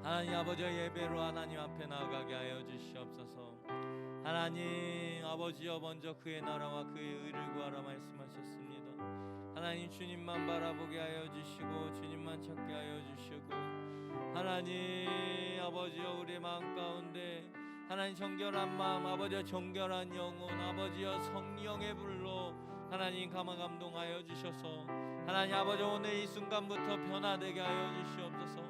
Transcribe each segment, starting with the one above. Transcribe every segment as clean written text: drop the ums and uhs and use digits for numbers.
하나님 아버지의 예배로 하나님 앞에 나아가게 하여 주시옵소서. 하나님 아버지여, 먼저 그의 나라와 그의 의를 구하라 말씀하셨습니다. 하나님 주님만 바라보게 하여 주시고 주님만 찾게 하여 주시고, 하나님 아버지여, 우리의 마음 가운데 하나님 정결한 마음, 아버지여 정결한 영혼, 아버지여 성령의 불로 하나님 감화감동하여 주셔서 하나님 아버지 오늘 이 순간부터 변화되게 하여 주시옵소서.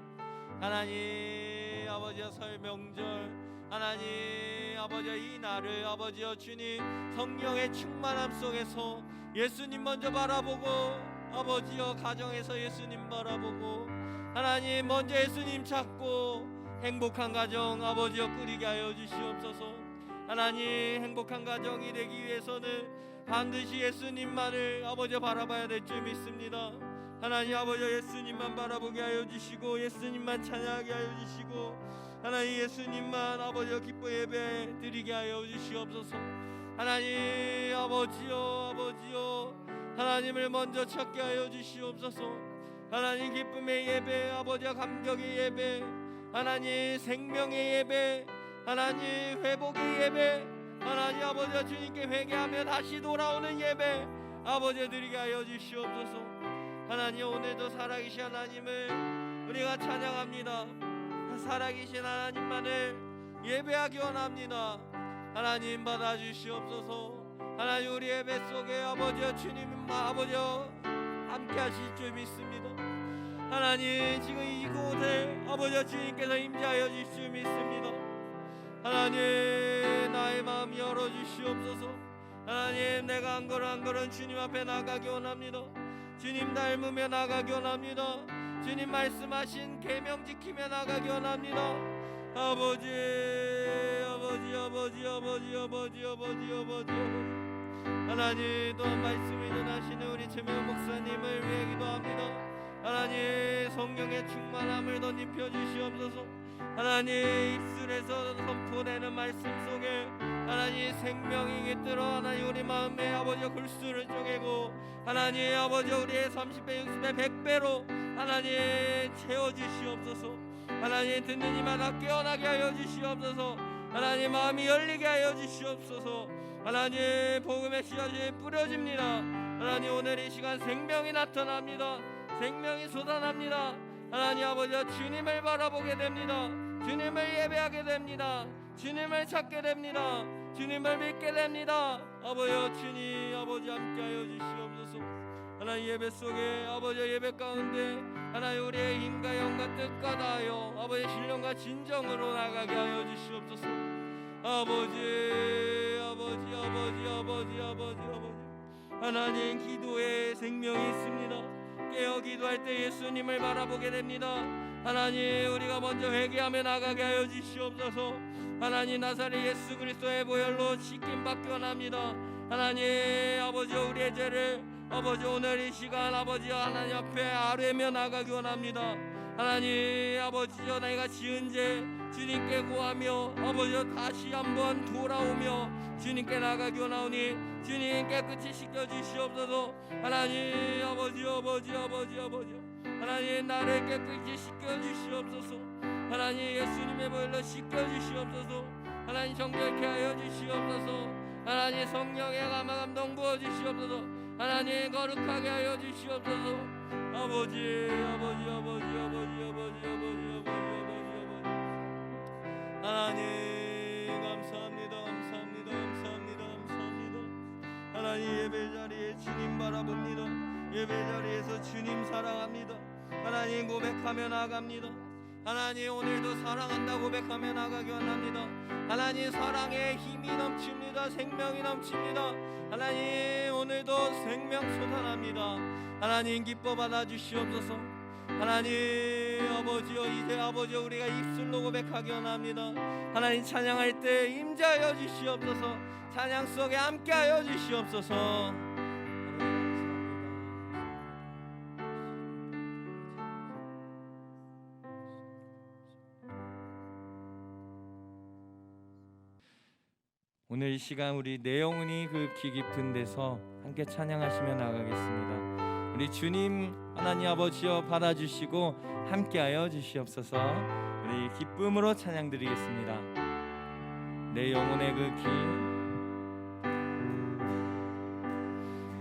하나님 아버지여, 설 명절 하나님 아버지여, 이 날을 아버지여 주님 성령의 충만함 속에서 예수님 먼저 바라보고, 아버지여 가정에서 예수님 바라보고, 하나님 먼저 예수님 찾고 행복한 가정 아버지여 꾸리게 하여 주시옵소서. 하나님 행복한 가정이 되기 위해서는 반드시 예수님만을 아버지여 바라봐야 될 줄 믿습니다. 하나님 아버지여, 예수님만 바라보게 하여 주시고 예수님만 찬양하게 하여 주시고, 하나님 예수님만 아버지여 기뻐 예배 드리게 하여 주시옵소서. 하나님 아버지여 하나님을 먼저 찾게 하여 주시옵소서. 하나님 기쁨의 예배, 아버지여 감격의 예배, 하나님 생명의 예배, 하나님 회복의 예배, 하나님 아버지여 주님께 회개하며 다시 돌아오는 예배 아버지여 드리게 하여 주시옵소서. 하나님 오늘도 살아계신 하나님을 우리가 찬양합니다. 살아계신 하나님만을 예배하기 원합니다. 하나님 받아주시옵소서. 하나님 우리 예배 속에 아버지여 주님 아버지여 함께 하실 줄 믿습니다. 하나님 지금 이곳에 아버지여 주님께서 임재하여 주실 줄 믿습니다. 하나님 나의 마음 열어주시옵소서. 하나님 내가 한 걸음 한 걸음 주님 앞에 나가기 원합니다. 주님 닮으며 나가기 원합니다. 주님 말씀하신 계명 지키며 나가기 원합니다. 아버지 하나님 또한 말씀을 전하시는 우리 최명 목사님을 위해 기도합니다. 하나님 성령의 충만함을 더 입혀 주시옵소서. 하나님 입술에서 선포되는 말씀 속에 하나님 생명이 깃들어 하나님 우리 마음에 아버지의 굴수를 쪼개고, 하나님 아버지 우리의 30배 60배 100배로 하나님 채워주시옵소서. 하나님 듣는 이마다 깨어나게 하여 주시옵소서. 하나님 마음이 열리게 하여 주시옵소서. 하나님 복음의 씨앗이 뿌려집니다. 하나님 오늘 이 시간 생명이 나타납니다. 생명이 솟아납니다. 하나님 아버지 주님을 바라보게 됩니다. 주님을 예배하게 됩니다. 주님을 찾게 됩니다. 주님을 믿게 됩니다. 아버지여 주님 아버지 함께하여 주시옵소서. 하나님 예배 속에 아버지 예배 가운데 하나님 우리의 힘과 영과 뜻과 다하여 아버지 신령과 진정으로 나가게 하여 주시옵소서. 아버지 하나님 기도에 생명이 있습니다. 깨어 기도할 때 예수님을 바라보게 됩니다. 하나님 우리가 먼저 회개하며 나가게 하여 주시옵소서. 하나님 나사렛 예수 그리스도의 보혈로 씻김 받기 원합니다. 하나님 아버지 우리의 죄를 아버지 오늘 이 시간 아버지 하나님 앞에 아뢰며 나가기 원합니다. 하나님 아버지여 내가 지은 죄 주님께 구하며 아버지여 다시 한번 돌아오며 주님께 나가기 원하오니 주님 깨끗이 씻겨주시옵소서. 하나님 아버지 하나님 나를 깨끗이 씻겨주시옵소서. 하나님 예수님의 보혈로 씻겨주시옵소서. 하나님 정결케 하여 주시옵소서. 하나님 성령의 감화감동 부어주시옵소서. 하나님 거룩하게 하여 주시옵소서. 아버지 하나님 감사합니다. 하나님 예배 자리에 주님 바라봅니다. 예배 자리에서 주님 사랑합니다. 하나님 고백하며 나아갑니다. 하나님 오늘도 사랑한다 고백하며 나가기 원합니다. 하나님 사랑에 힘이 넘칩니다. 생명이 넘칩니다. 하나님 오늘도 생명 솟아납니다. 하나님 기뻐 받아주시옵소서. 하나님 아버지여 이제 아버지여 우리가 입술로 고백하기 원합니다. 하나님 찬양할 때 임재하여 주시옵소서. 찬양 속에 함께하여 주시옵소서. 오늘 이 시간 우리 내 영혼이 그 깊은 데서 함께 찬양하시며 나가겠습니다. 우리 주님 하나님 아버지여 받아주시고 함께하여 주시옵소서. 우리 기쁨으로 찬양 드리겠습니다. 내 영혼의 그 길,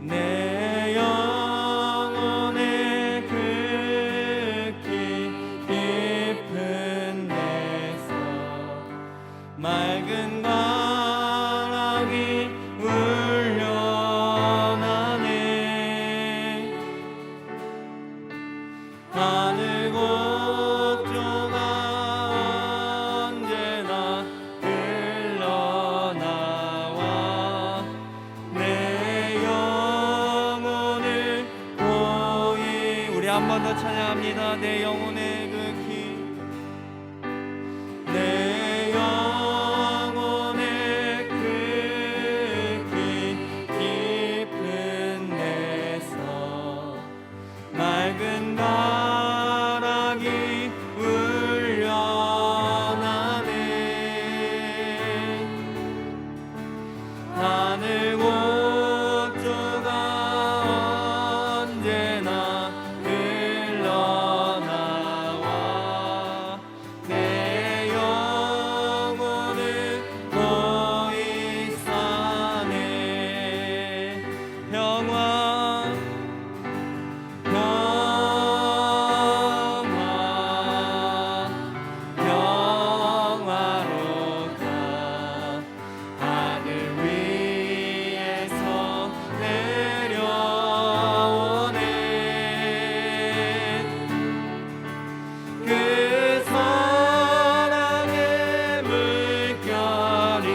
내 영혼의 그 길, 깊은 데서 맑은 바람이 울려나네. 하늘 곡조가 언제나 흘러나와 내 영혼을 보이. 우리 한 번 더 찬양합니다. 내 영혼의 그 길, 내 영혼의 그 길, 깊은 데서 맑은 바람이 울려나네. 하늘 곡조가 언제나 흘러나와 내 영혼을 보이 싸네. 평화 평화로다. 하늘 위에서 내려오네. 그 사랑의 물결이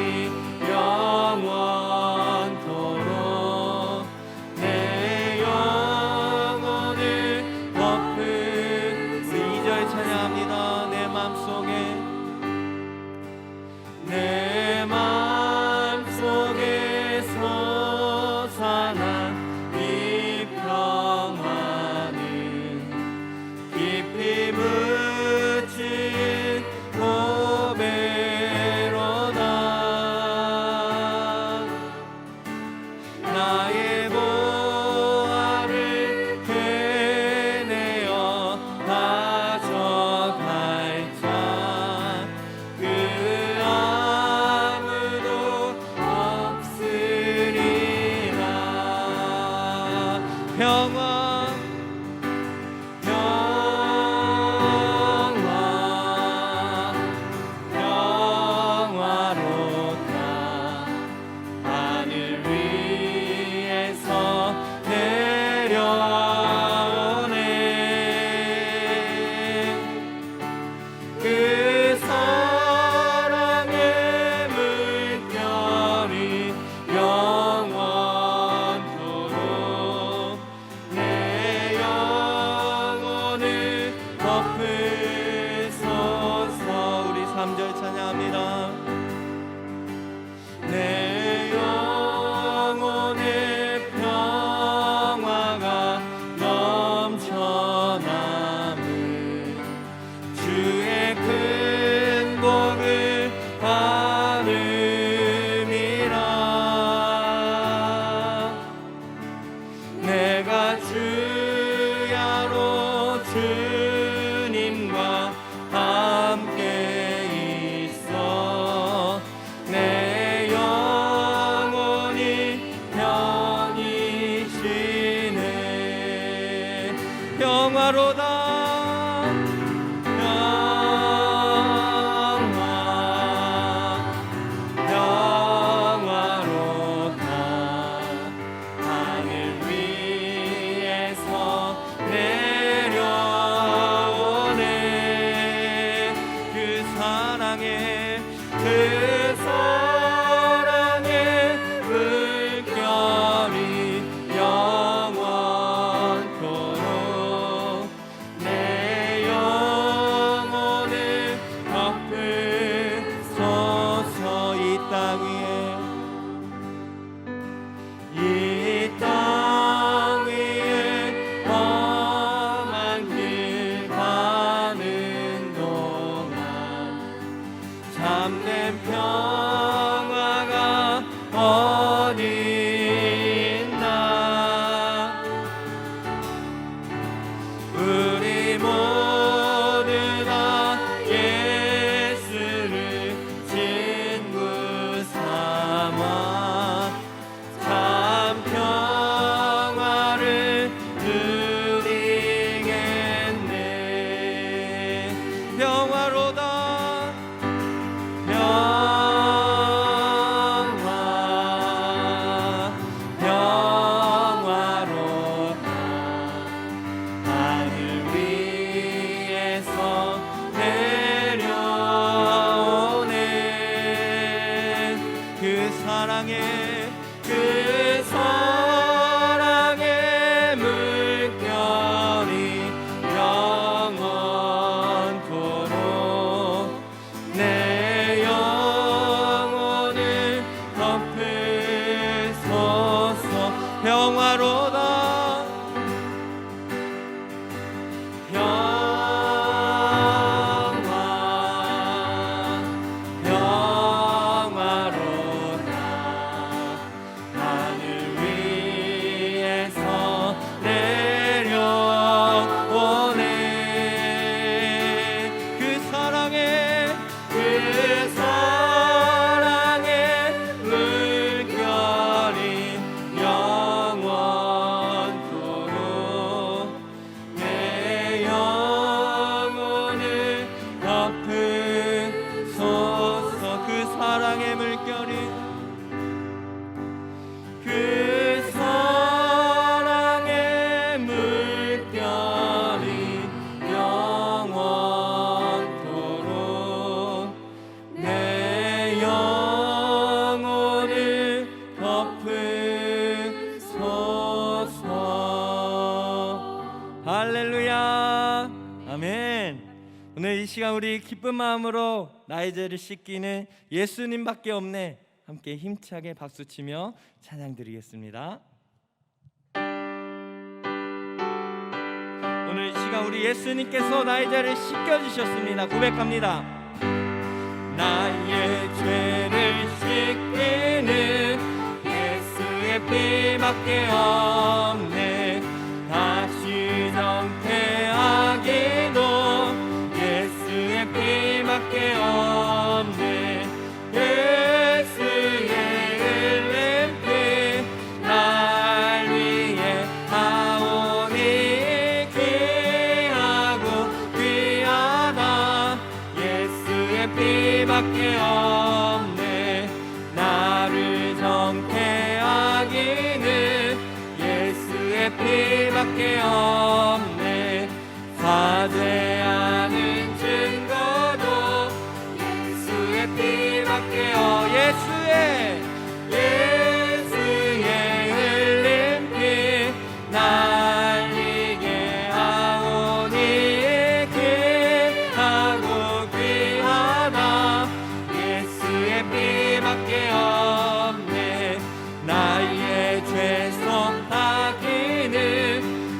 영원토록 내 영혼을 덮은. 2절 찬양합니다. 내 맘속에, 내 맘속에 솟아난 이 평화는 깊이 묻힌 고배로다. 나의 보화를 캐내어 가져갈 자 그 아무도 없으리라. 평화 평화로다. 하늘 위에서 내려오네. 그 사랑의 물결이 영원토록 내 영혼을 덮으소서. 우리 3절 찬양합니다. 내 영혼의 평화가 넘쳐남은 주의 큰 복을 받음이라. 내가 주야로 주님과 함께 있어 내 영혼이 편히 쉬네. 평화로다. 평화로다. 하늘 위에서 내려오네. 그 사랑의 물결이 영원토록 내 영혼을 덮으소서. 이 땅 위에, 이 땅 위에 험한 길 가는 동안 참된 평화가 어디 있나. 우리 모두 다 시간 우리 기쁜 마음으로 나의 죄를 씻기는 예수님밖에 없네, 함께 힘차게 박수치며 찬양 드리겠습니다. 오늘 이 시간 우리 예수님께서 나의 죄를 씻겨주셨습니다. 고백합니다. 나의 죄를 씻기는 예수의 피밖에 없네. 다시 정죄하기도 예수의 피밖에 없네. 예수의 흘린 피 날 위해 나오니 귀하고 귀하다. 예수의 피밖에 없네. 나를 정죄하기는 예수의 피밖에 없네. 사죄하는 증거도 예수의 피밖에 예수의 흘린 피 날리게 하오니 귀하고 귀하다. 예수의 피밖에 없네. 나의 죄송 닦기는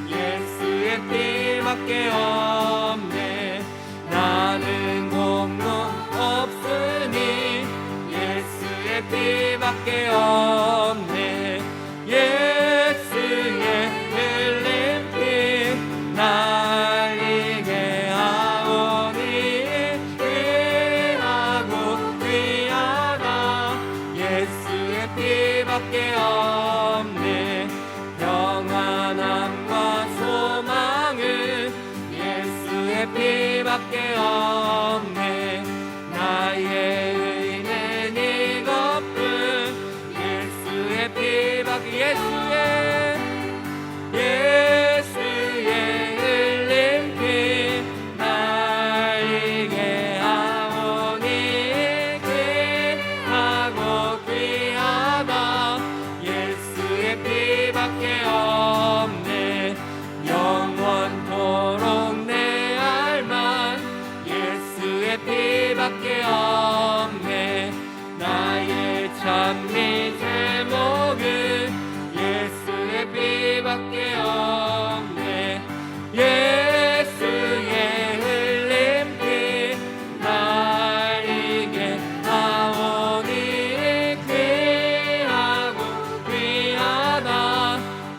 예수의 피밖에 없네. 나는 공로 없으니 예수의 피밖에 없네. 예수의 흘린 피 날리게 하오니 귀하고 귀하다. 예수의 피밖에 없네. 평안함과 소망은 예수의 피밖에 없네. 나의 의는 이것뿐 예수의 피밖에 예수의 흘린 피 날리게 하오니 귀하고 귀하다. 예수의 피밖에 없네. 영원토록 내 알만 예수의 피밖에 없네. 나의 찬미 제목은 예수의 피밖에 없네. 예수의 흘린 피 날리게 하오니 귀하고 귀하다.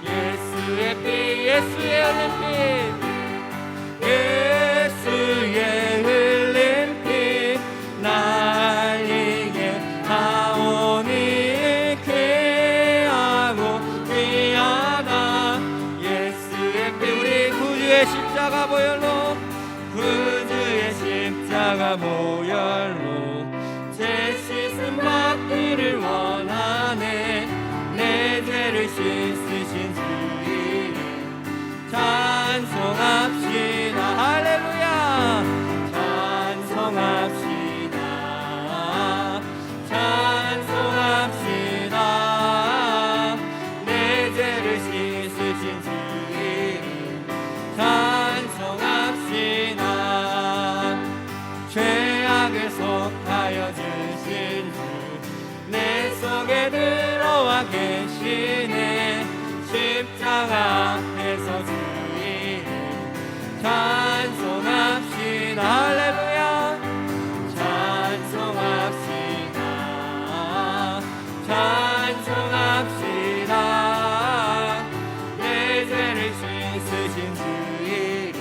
예수의 피 예수의 흘린 피 예수의 흘린 피 날리게 하오니 귀하고 귀하다. 예수의 피 우리 구주의 십자가 모혈로 제 씻음 받기를 원하네. 내 죄를 씻으신 주님 찬송합시다. 할렐루야. 찬송합시다. 찬송합시다. 내 죄를 씻으신 주님 찬송합시다. 죄악을 속하여 주신 주 내 속에 들어와 계시네. 십자가 앞에서 주 이름 찬송합시다. 할렐루야. 찬송합시다. 찬송합시다. 내 죄를 씻으신 주 이름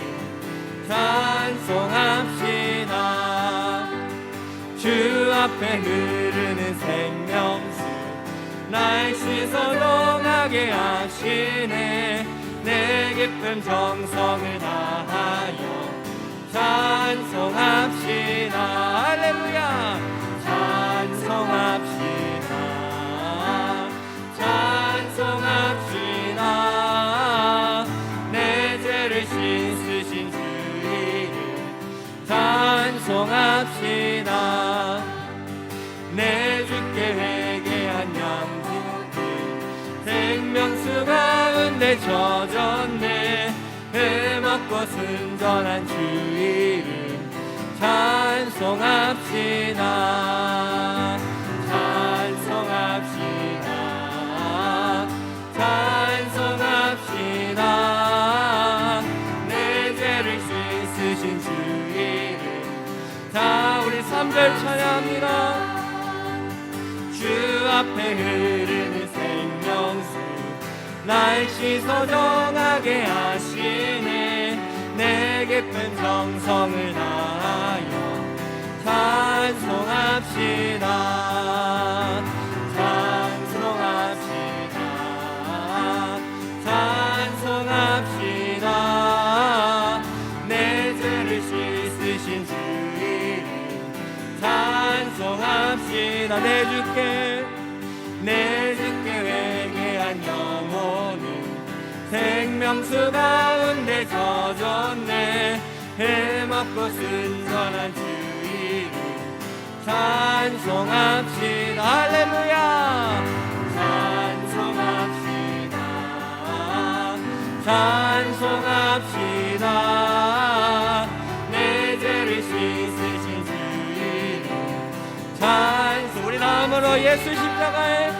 찬송합시다. 주 앞에 흐르는 생명수 날 씻어 영하게 하시네. 내 깊은 정성을 다하여 찬송합시다. 할렐루야. 찬송합시다. 찬송합시다. 내 죄를 씻으신 주 이름 찬송합시다. 내 주께 회개한 양분들 생명수 가운데 젖었네. 해먹고 순전한 주 이름 찬송합시다. 찬송합시다 찬송합시다 찬송합시다 내 죄를 씻으신 주 이름 다 우리 3절 찬양합니다 주 앞에 흐르는 생명수 날 씻어 정하게 하시네 내 깊은 정성을 다하여 찬송합시다 찬송합시다 찬송합시다 내 죄를 씻으신 주 이름 찬송합시다 내 주께 회개한 영혼은 생명수 가운데 젖었네 해먹고 순전한 주 이름 찬송합시다 할렐루야 찬송합시다 찬송합시다 내 죄를 씻으신 주 이름 찬송 우리 다음으로 예수 십자가에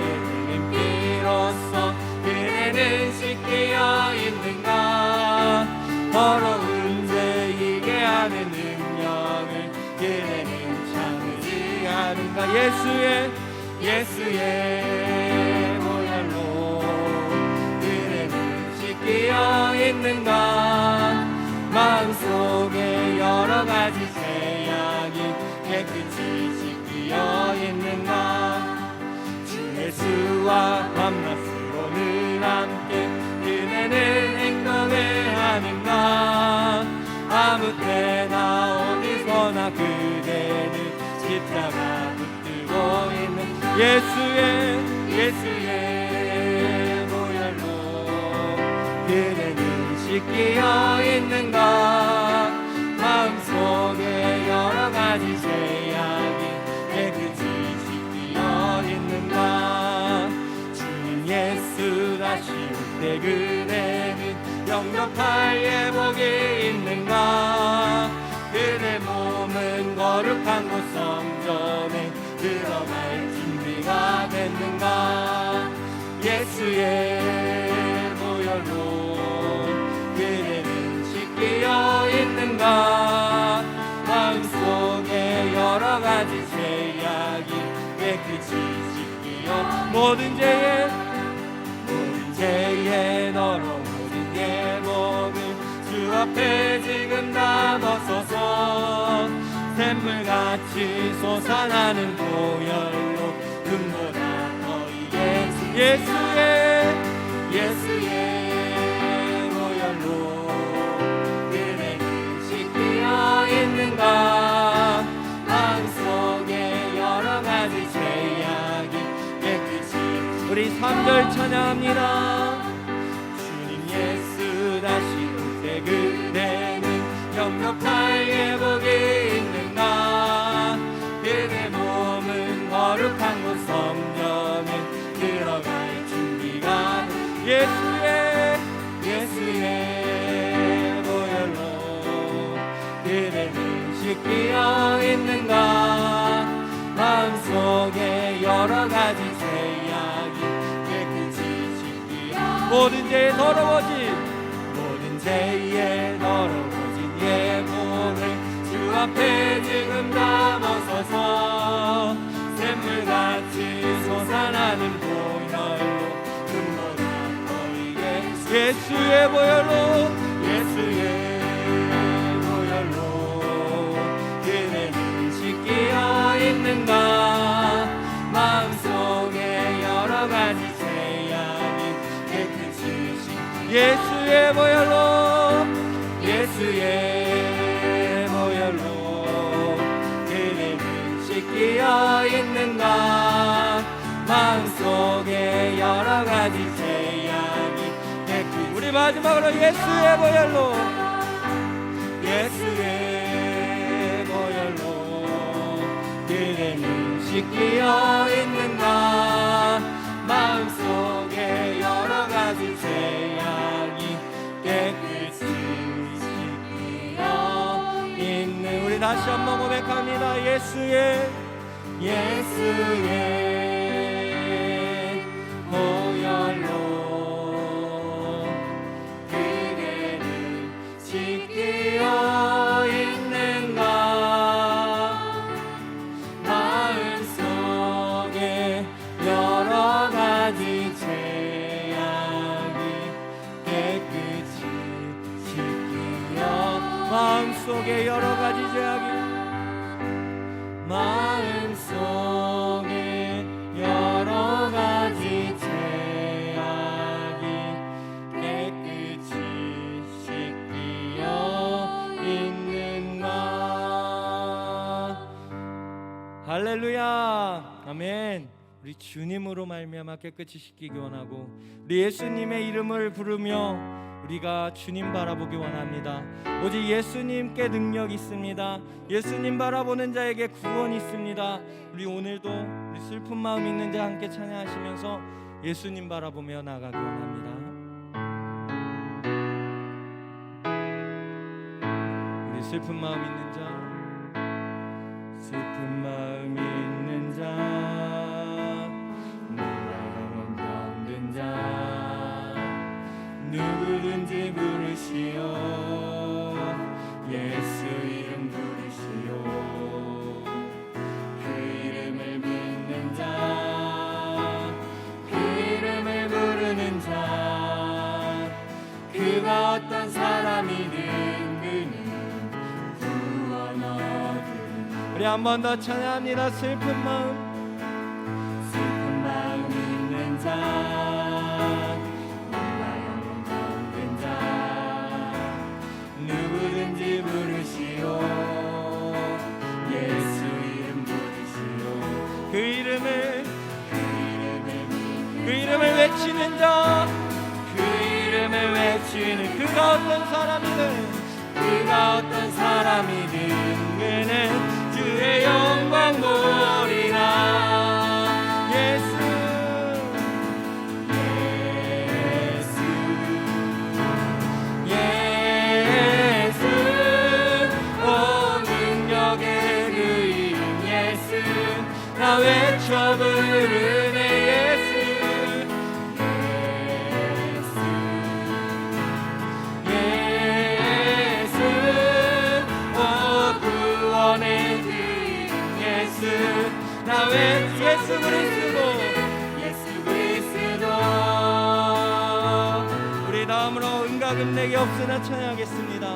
흘린 피로써 그대는 씻기어 있는가 더러운 죄 이게 하는 능력을 그대는 참으지 않은가 예수의 보혈로 그대는 씻기어 있는가 마음속에 여러 가지 죄악이 깨끗이 씻기어 있는가 주 예수와 밤낮으로는 함께 그대는 행동을 하는가 아무 때나 어디서나 그대는 십자가 붙들고 있는 예수의 보혈로 그대는 씻기어 있는가 마음속에 여러 가지 죄악이 깨끗이 씻기어 있는가 주님 예수 다시 올 때 그대는 영접할 예복이 있는가 그대 몸은 거룩한 곳 성전에 들어갈 준비가 됐는가 예수의 보혈로 그대는 씻기어 있는가 마음속에 여러 가지 죄악이 깨끗이 씻기어 모든 죄에 더러워진 예복을 주 앞에 지금 다 벗어서 샘물같이 솟아나는 보혈로 금보다 더 이게 예수의 보혈로 그대는 씻기어 있는가 마음속에 여러 가지 죄악이 깨끗이 우리 3절 찬양합니다 주님 예수 다시 올 때 그대는 영접할 예복이 있는가 그대 몸은 거룩한 곳 성전에 들어갈 준비가 예수의 보혈로 그대는 씻기어 있는가 마음속에 여러 가지 죄악이 깨끗이 씻기어 모든 죄에 더러워진 예복을 주 앞에 지금 다 벗어서 샘물같이 솟아나는 보혈로 금보다 더 이게 예수의 보혈로 그대는 씻기어 있는가 마음속에 여러 가지 죄악이 깨끗이 예수의 보혈로 그대는 씻기어 있는가 마음속에 여러 가지 죄악이 깨끗이 우리 마지막으로 예수의 보혈로 그대는 씻기어 있는가 마음속에 여러 가지 죄악이 깨끗이 씻기어 우리 다시 한번 고백합니다. 예수의 보혈로 그대를 지키어 있는가. 마음속에 여러 가지 죄악이 깨끗이 씻기어 마음속에 여러 가지 죄악이 마음속에 여러 가지 죄악이 깨끗이 씻기어 있는가. 할렐루야. 아멘. 우리 주님으로 말미암아 깨끗이 씻기기 원하고 우리 예수님의 이름을 부르며 우리가 주님 바라보기 원합니다. 오직 예수님께 능력이 있습니다. 예수님 바라보는 자에게 구원이 있습니다. 우리 오늘도 우리 슬픈 마음 있는 자 함께 찬양하시면서 예수님 바라보며 나가기 원합니다. 우리 슬픈 마음 있는 자, 슬픈 마음 있는 자, 무거운 병든 자, 누구든지 부르시오. 예수 이름 부르시오. 그 이름을 믿는 자, 그 이름을 부르는 자, 그가 어떤 사람이든 그는 구원 얻으리. 우리 한 번 더 찬양합니다. 슬픈 마음 있는 자, 누구든지 부르시오. 예수 이름 부르시오. 그 이름을 외치는 자, 그 이름을 외치는 그가 어떤 사람이든 그는 주의 영광 보리라. 예수 나 외쳐 부르네. 예수 오 구원의 그 예수 나 외쳐 예수 그리스도. 우리 다음으로 은가금 내게 없으나 찬양하겠습니다.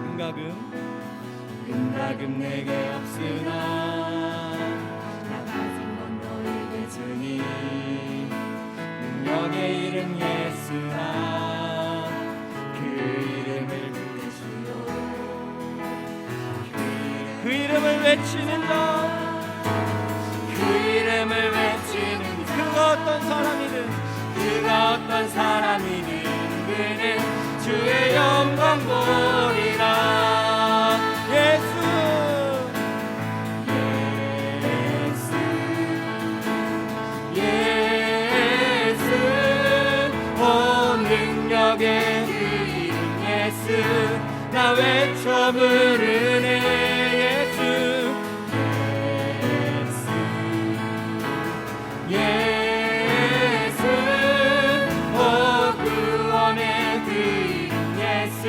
은가금 내게 없으나 능력의 이름 예수라. 그 이름을 부르시오. 그 이름을 외치는 자, 그 이름을 외치는 그가 어떤 사람이든 그는 주의 영광 보리라. 예수 나 외쳐 부르네. 예수 오 구원의 그 예수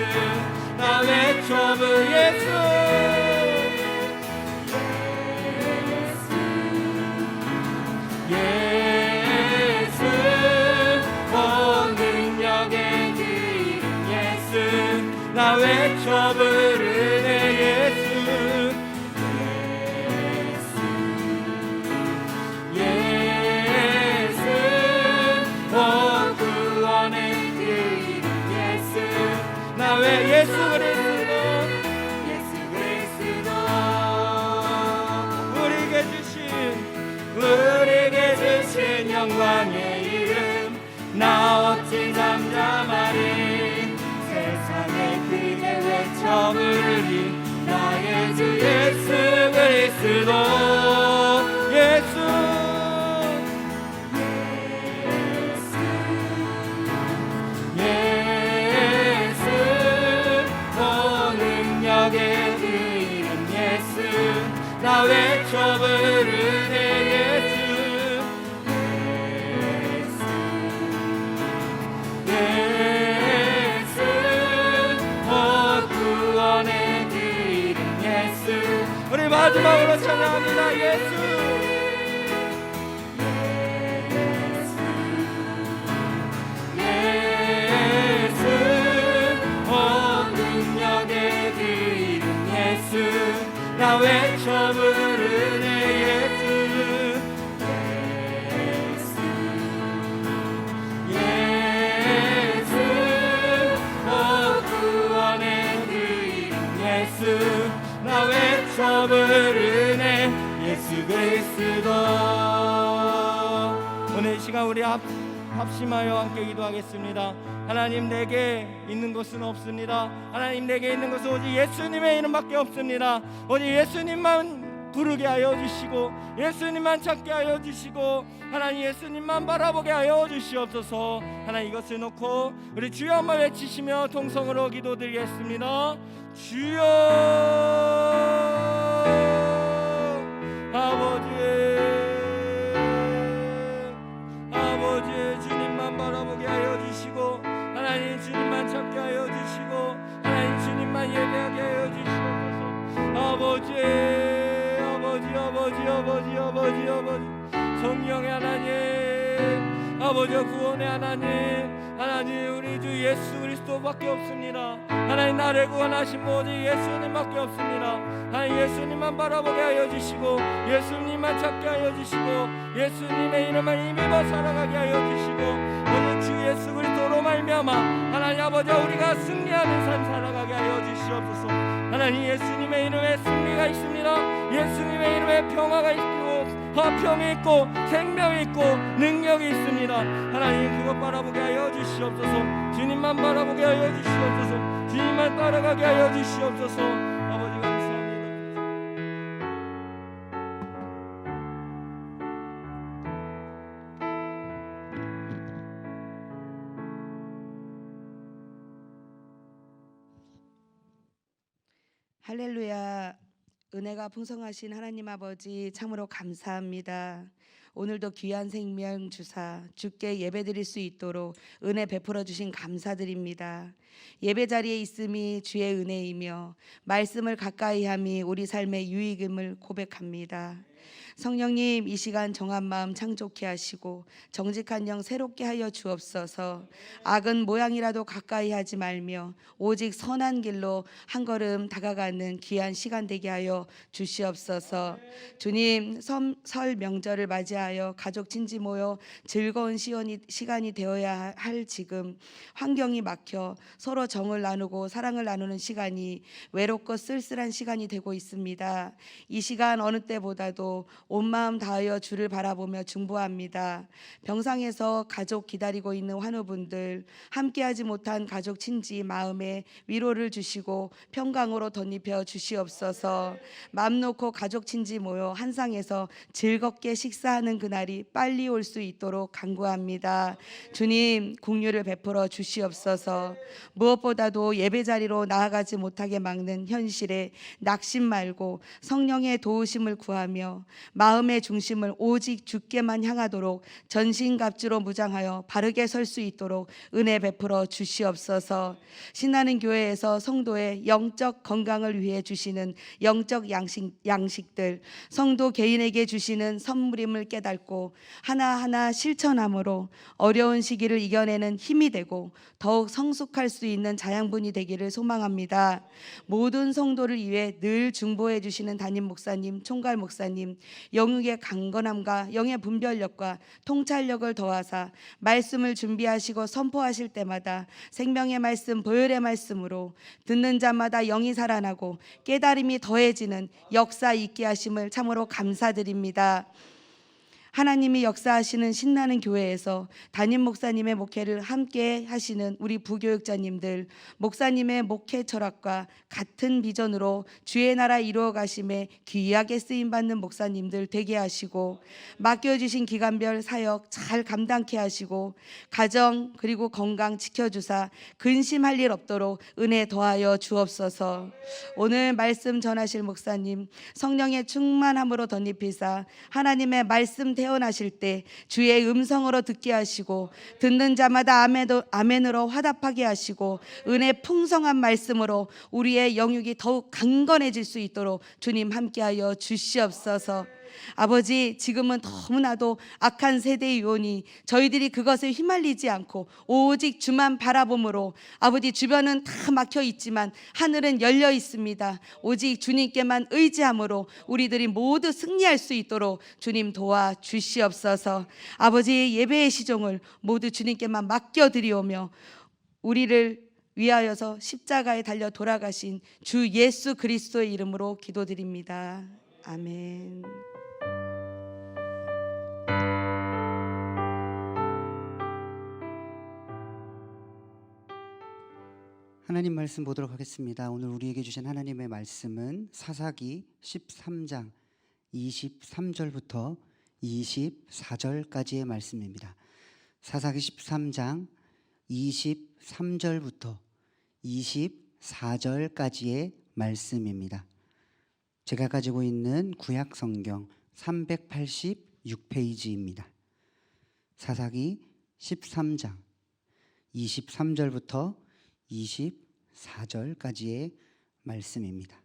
나 외쳐 부르네. 예수 오 능력의 그 예수 나 외쳐 부르네. 나 외쳐 부르네 예수 예수 구원의 그 이름 예수 우리 마지막으로 찬양합니다 예수 예수 능력의 그 이름 예수 나 외쳐 부르네 예수 예수 구원의 그 이름 예수 나 외쳐 부르네 예수 그리스도 오늘 이 시간 우리 합심하여 함께 기도하겠습니다. 하나님 내게 있는 것은 없습니다. 하나님 내게 있는 것은 오직 예수님의 이름밖에 없습니다. 오직 예수님만 부르게 하여 주시고 예수님만 찾게 하여 주시고 하나님 예수님만 바라보게 하여 주시옵소서. 하나님 이것을 놓고 우리 주여 한번 외치시며 통성으로 기도드리겠습니다. 주여 아버지 주님만 바라보게 하여 주시고 하나님 주님만 찾게 하여 주시고 하나님 주님만 예배하게 하여 주시옵소서. 아버지 성령의 하나님 아버지 구원의 하나님 우리 주 예수 그리스도밖에 없습니다. 하나님 나를 구원하신 오직 예수님밖에 없습니다. 하나님 예수님만 바라보게 하여 주시고 예수님만 찾게 하여 주시고 예수님의 이름을 힘입어 살아가게 하여 주시고 오늘 주 예수 그리스도로 말미암아 하나님 아버지 우리가 승리하는 삶 살아가게 하여 주시옵소서. 하나님 예수님의 이름에 승리가 있습니다. 예수님의 이름에 평화가 있고 화평이 있고 생명이 있고 능력이 있습니다. 하나님 그것 바라보게 하여 주시옵소서. 주님만 바라보게 하여 주시옵소서. 주님만 따라가게 하여 주시옵소서. 아버지 감사합니다. 할렐루야. 은혜가 풍성하신 하나님 아버지 참으로 감사합니다. 오늘도 귀한 생명 주사 주께 예배드릴 수 있도록 은혜 베풀어 주신 감사드립니다. 예배 자리에 있음이 주의 은혜이며 말씀을 가까이 함이 우리 삶의 유익임을 고백합니다. 성령님 이 시간 정한 마음 창조케 하시고 정직한 영 새롭게 하여 주옵소서. 악은 모양이라도 가까이 하지 말며 오직 선한 길로 한 걸음 다가가는 귀한 시간 되게 하여 주시옵소서. 주님 설 명절을 맞이하여 가족 친지 모여 즐거운 시간이 되어야 할 지금 환경이 막혀 서로 정을 나누고 사랑을 나누는 시간이 외롭고 쓸쓸한 시간이 되고 있습니다. 이 시간 어느 때보다도 온 마음 다하여 주를 바라보며 중보합니다. 병상에서 가족 기다리고 있는 환우분들 함께하지 못한 가족 친지 마음에 위로를 주시고 평강으로 덧입혀 주시옵소서. 맘 놓고 가족 친지 모여 한 상에서 즐겁게 식사하는 그날이 빨리 올 수 있도록 간구합니다. 주님 긍휼을 베풀어 주시옵소서. 무엇보다도 예배 자리로 나아가지 못하게 막는 현실에 낙심 말고 성령의 도우심을 구하며 마음의 중심을 오직 주께만 향하도록 전신갑주로 무장하여 바르게 설 수 있도록 은혜 베풀어 주시옵소서. 신나는 교회에서 성도의 영적 건강을 위해 주시는 영적 양식들 성도 개인에게 주시는 선물임을 깨닫고 하나하나 실천함으로 어려운 시기를 이겨내는 힘이 되고 더욱 성숙할 수 있는 자양분이 되기를 소망합니다. 모든 성도를 위해 늘 중보해 주시는 담임 목사님, 총괄 목사님 영육의 강건함과 영의 분별력과 통찰력을 더하사 말씀을 준비하시고 선포하실 때마다 생명의 말씀, 보혈의 말씀으로 듣는 자마다 영이 살아나고 깨달음이 더해지는 역사 있게 하심을 참으로 감사드립니다. 하나님이 역사하시는 신나는 교회에서 담임 목사님의 목회를 함께 하시는 우리 부교육자님들, 목사님의 목회 철학과 같은 비전으로 주의 나라 이루어 가심에 귀하게 쓰임 받는 목사님들 되게 하시고, 맡겨주신 기간별 사역 잘 감당케 하시고, 가정 그리고 건강 지켜주사 근심할 일 없도록 은혜 더하여 주옵소서. 오늘 말씀 전하실 목사님 성령의 충만함으로 덧입히사 하나님의 말씀 태어나실 때 주의 음성으로 듣게 하시고, 듣는 자마다 아멘으로 화답하게 하시고, 은혜 풍성한 말씀으로 우리의 영육이 더욱 강건해질 수 있도록 주님 함께하여 주시옵소서. 아버지, 지금은 너무나도 악한 세대의 요원이 저희들이 그것에 휘말리지 않고 오직 주만 바라봄으로, 아버지 주변은 다 막혀 있지만 하늘은 열려 있습니다. 오직 주님께만 의지함으로 우리들이 모두 승리할 수 있도록 주님 도와 주시옵소서. 아버지, 예배의 시종을 모두 주님께만 맡겨드리오며, 우리를 위하여서 십자가에 달려 돌아가신 주 예수 그리스도의 이름으로 기도드립니다. 아멘. 하나님 말씀 보도록 하겠습니다. 오늘 우리에게 주신 하나님의 말씀은 사사기 13장 23절부터 24절까지의 말씀입니다. 사사기 13장 23절부터 24절까지의 말씀입니다. 제가 가지고 있는 구약 성경 386페이지입니다. 사사기 13장 23절부터 24절까지의 말씀입니다.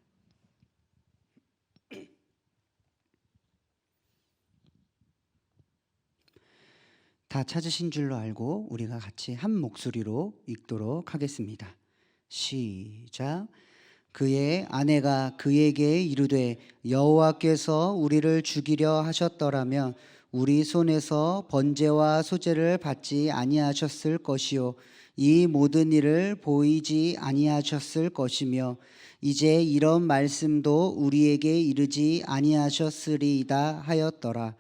다 찾으신 줄로 알고 우리가 같이 한 목소리로 읽도록 하겠습니다. 시작. 그의 아내가 그에게 이르되 여호와께서 우리를 죽이려 하셨더라면 우리 손에서 번제와 소제를 받지 아니하셨을 것이요 이 모든 일을 보이지 아니하셨을 것이며 이제 이런 말씀도 우리에게 이르지 아니하셨으리이다 하였더라.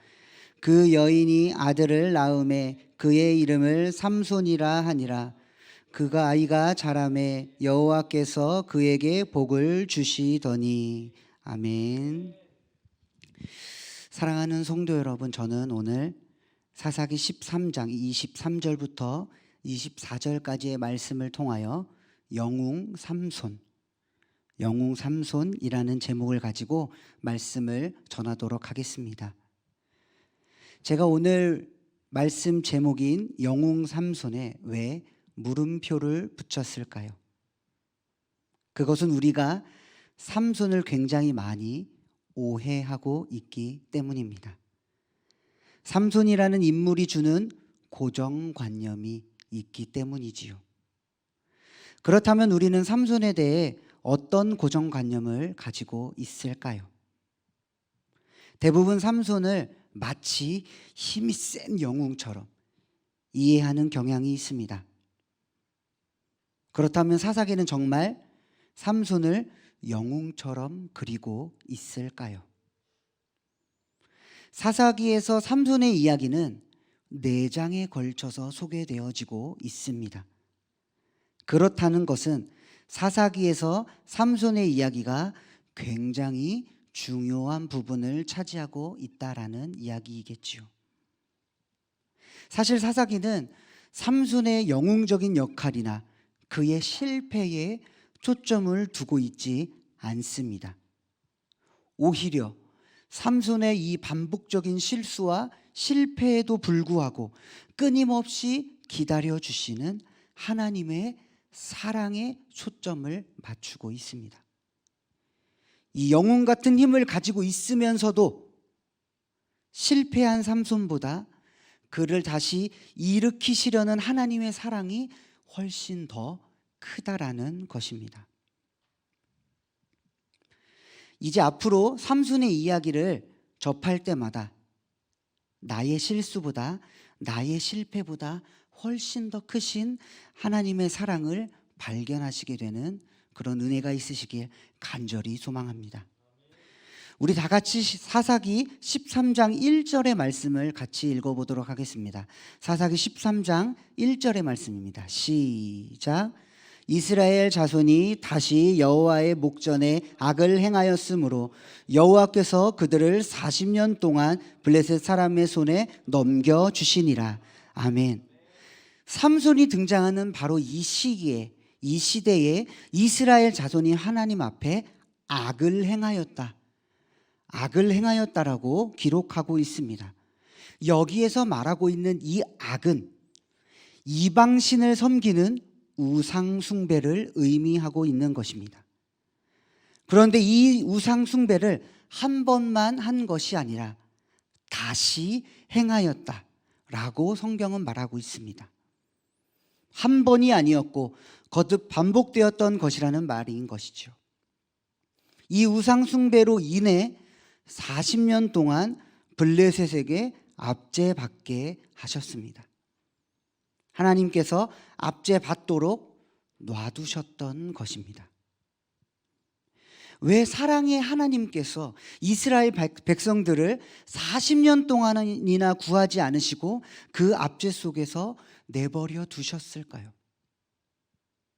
그 여인이 아들을 낳음에 그의 이름을 삼손이라 하니라. 그가 아이가 자라매 여호와께서 그에게 복을 주시더니. 아멘. 사랑하는 성도 여러분, 저는 오늘 사사기 13장 23절부터 24절까지의 말씀을 통하여 영웅 삼손이라는 제목을 가지고 말씀을 전하도록 하겠습니다. 제가 오늘 말씀 제목인 영웅 삼손에 왜 물음표를 붙였을까요? 그것은 우리가 삼손을 굉장히 많이 오해하고 있기 때문입니다. 삼손이라는 인물이 주는 고정관념이 있기 때문이지요. 그렇다면 우리는 삼손에 대해 어떤 고정관념을 가지고 있을까요? 대부분 삼손을 마치 힘이 센 영웅처럼 이해하는 경향이 있습니다. 그렇다면 사사기는 정말 삼손을 영웅처럼 그리고 있을까요? 사사기에서 삼손의 이야기는 4장에 걸쳐서 소개되어지고 있습니다. 그렇다는 것은 사사기에서 삼손의 이야기가 굉장히 중요한 부분을 차지하고 있다라는 이야기이겠지요. 사실 사사기는 삼손의 영웅적인 역할이나 그의 실패에 초점을 두고 있지 않습니다. 오히려 삼손의 이 반복적인 실수와 실패에도 불구하고 끊임없이 기다려주시는 하나님의 사랑에 초점을 맞추고 있습니다. 이 영웅 같은 힘을 가지고 있으면서도 실패한 삼손보다 그를 다시 일으키시려는 하나님의 사랑이 훨씬 더 크다라는 것입니다. 이제 앞으로 삼손의 이야기를 접할 때마다 나의 실수보다, 나의 실패보다 훨씬 더 크신 하나님의 사랑을 발견하시게 되는 그런 은혜가 있으시길 간절히 소망합니다. 우리 다 같이 사사기 13장 1절의 말씀을 같이 읽어보도록 하겠습니다. 사사기 13장 1절의 말씀입니다. 시작. 이스라엘 자손이 다시 여호와의 목전에 악을 행하였으므로 여호와께서 그들을 40년 동안 블레셋 사람의 손에 넘겨주시니라. 아멘. 삼손이 등장하는 바로 이 시기에, 이 시대에 이스라엘 자손이 하나님 앞에 악을 행하였다라고 기록하고 있습니다. 여기에서 말하고 있는 이 악은 이방신을 섬기는 우상 숭배를 의미하고 있는 것입니다. 그런데 이 우상 숭배를 한 번만 한 것이 아니라 다시 행하였다라고 성경은 말하고 있습니다. 한 번이 아니었고 거듭 반복되었던 것이라는 말인 것이죠. 이 우상 숭배로 인해 40년 동안 블레셋에게 압제받게 하셨습니다. 하나님께서 압제받도록 놔두셨던 것입니다. 왜 사랑의 하나님께서 이스라엘 백성들을 40년 동안이나 구하지 않으시고 그 압제 속에서 내버려 두셨을까요?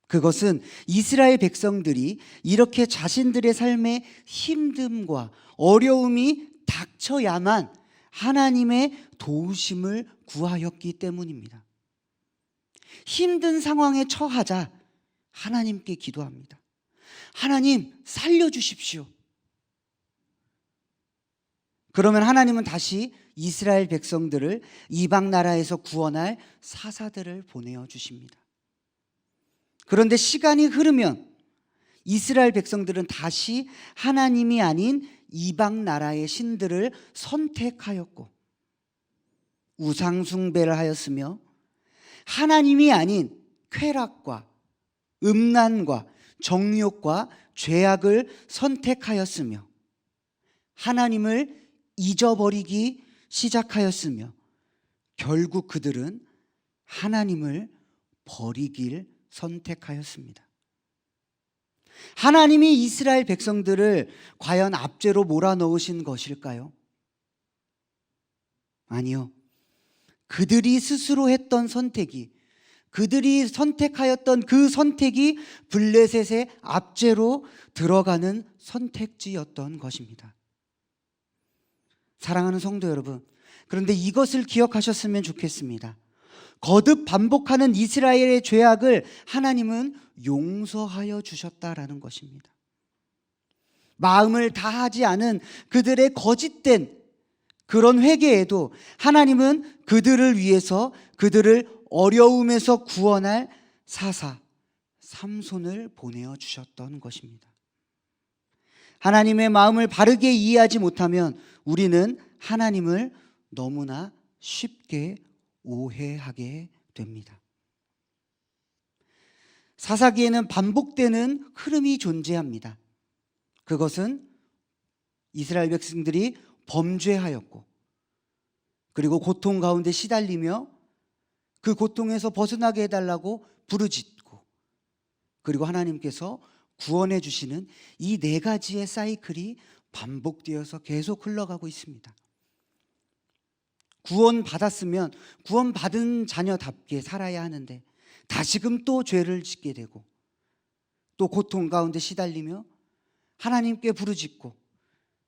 그것은 이스라엘 백성들이 이렇게 자신들의 삶에 힘듦과 어려움이 닥쳐야만 하나님의 도우심을 구하였기 때문입니다. 힘든 상황에 처하자 하나님께 기도합니다. 하나님, 살려주십시오. 그러면 하나님은 다시 이스라엘 백성들을 이방 나라에서 구원할 사사들을 보내어 주십니다. 그런데 시간이 흐르면 이스라엘 백성들은 다시 하나님이 아닌 이방 나라의 신들을 선택하였고 우상 숭배를 하였으며 하나님이 아닌 쾌락과 음란과 정욕과 죄악을 선택하였으며 하나님을 잊어버리기 시작하였으며 결국 그들은 하나님을 버리길 선택하였습니다. 하나님이 이스라엘 백성들을 과연 압제로 몰아넣으신 것일까요? 아니요. 그들이 스스로 했던 선택이, 그들이 선택하였던 그 선택이 블레셋의 압제로 들어가는 선택지였던 것입니다. 사랑하는 성도 여러분, 그런데 이것을 기억하셨으면 좋겠습니다. 거듭 반복하는 이스라엘의 죄악을 하나님은 용서하여 주셨다라는 것입니다. 마음을 다하지 않은 그들의 거짓된 그런 회개에도 하나님은 그들을 위해서 그들을 어려움에서 구원할 사사 삼손을 보내어 주셨던 것입니다. 하나님의 마음을 바르게 이해하지 못하면 우리는 하나님을 너무나 쉽게 오해하게 됩니다. 사사기에는 반복되는 흐름이 존재합니다. 그것은 이스라엘 백성들이 범죄하였고 그리고 고통 가운데 시달리며 그 고통에서 벗어나게 해달라고 부르짖고 그리고 하나님께서 구원해 주시는 이 네 가지의 사이클이 반복되어서 계속 흘러가고 있습니다. 구원받았으면 구원받은 자녀답게 살아야 하는데 다시금 또 죄를 짓게 되고 또 고통 가운데 시달리며 하나님께 부르짖고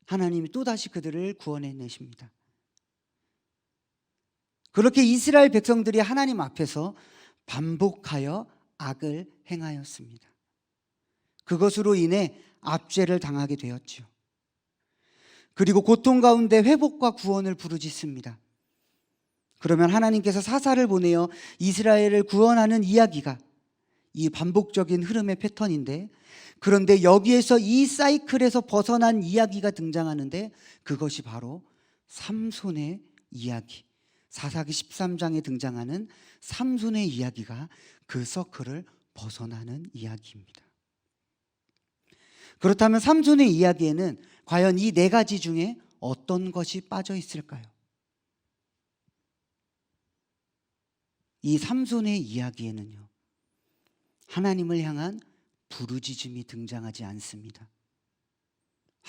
하나님이 또다시 그들을 구원해 내십니다. 그렇게 이스라엘 백성들이 하나님 앞에서 반복하여 악을 행하였습니다. 그것으로 인해 압제를 당하게 되었죠. 그리고 고통 가운데 회복과 구원을 부르짖습니다. 그러면 하나님께서 사사를 보내어 이스라엘을 구원하는 이야기가 이 반복적인 흐름의 패턴인데, 그런데 여기에서 이 사이클에서 벗어난 이야기가 등장하는데 그것이 바로 삼손의 이야기, 사사기 13장에 등장하는 삼손의 이야기가 그 서클을 벗어나는 이야기입니다. 그렇다면 삼손의 이야기에는 과연 이 네 가지 중에 어떤 것이 빠져 있을까요? 이 삼손의 이야기에는요, 하나님을 향한 부르짖음이 등장하지 않습니다.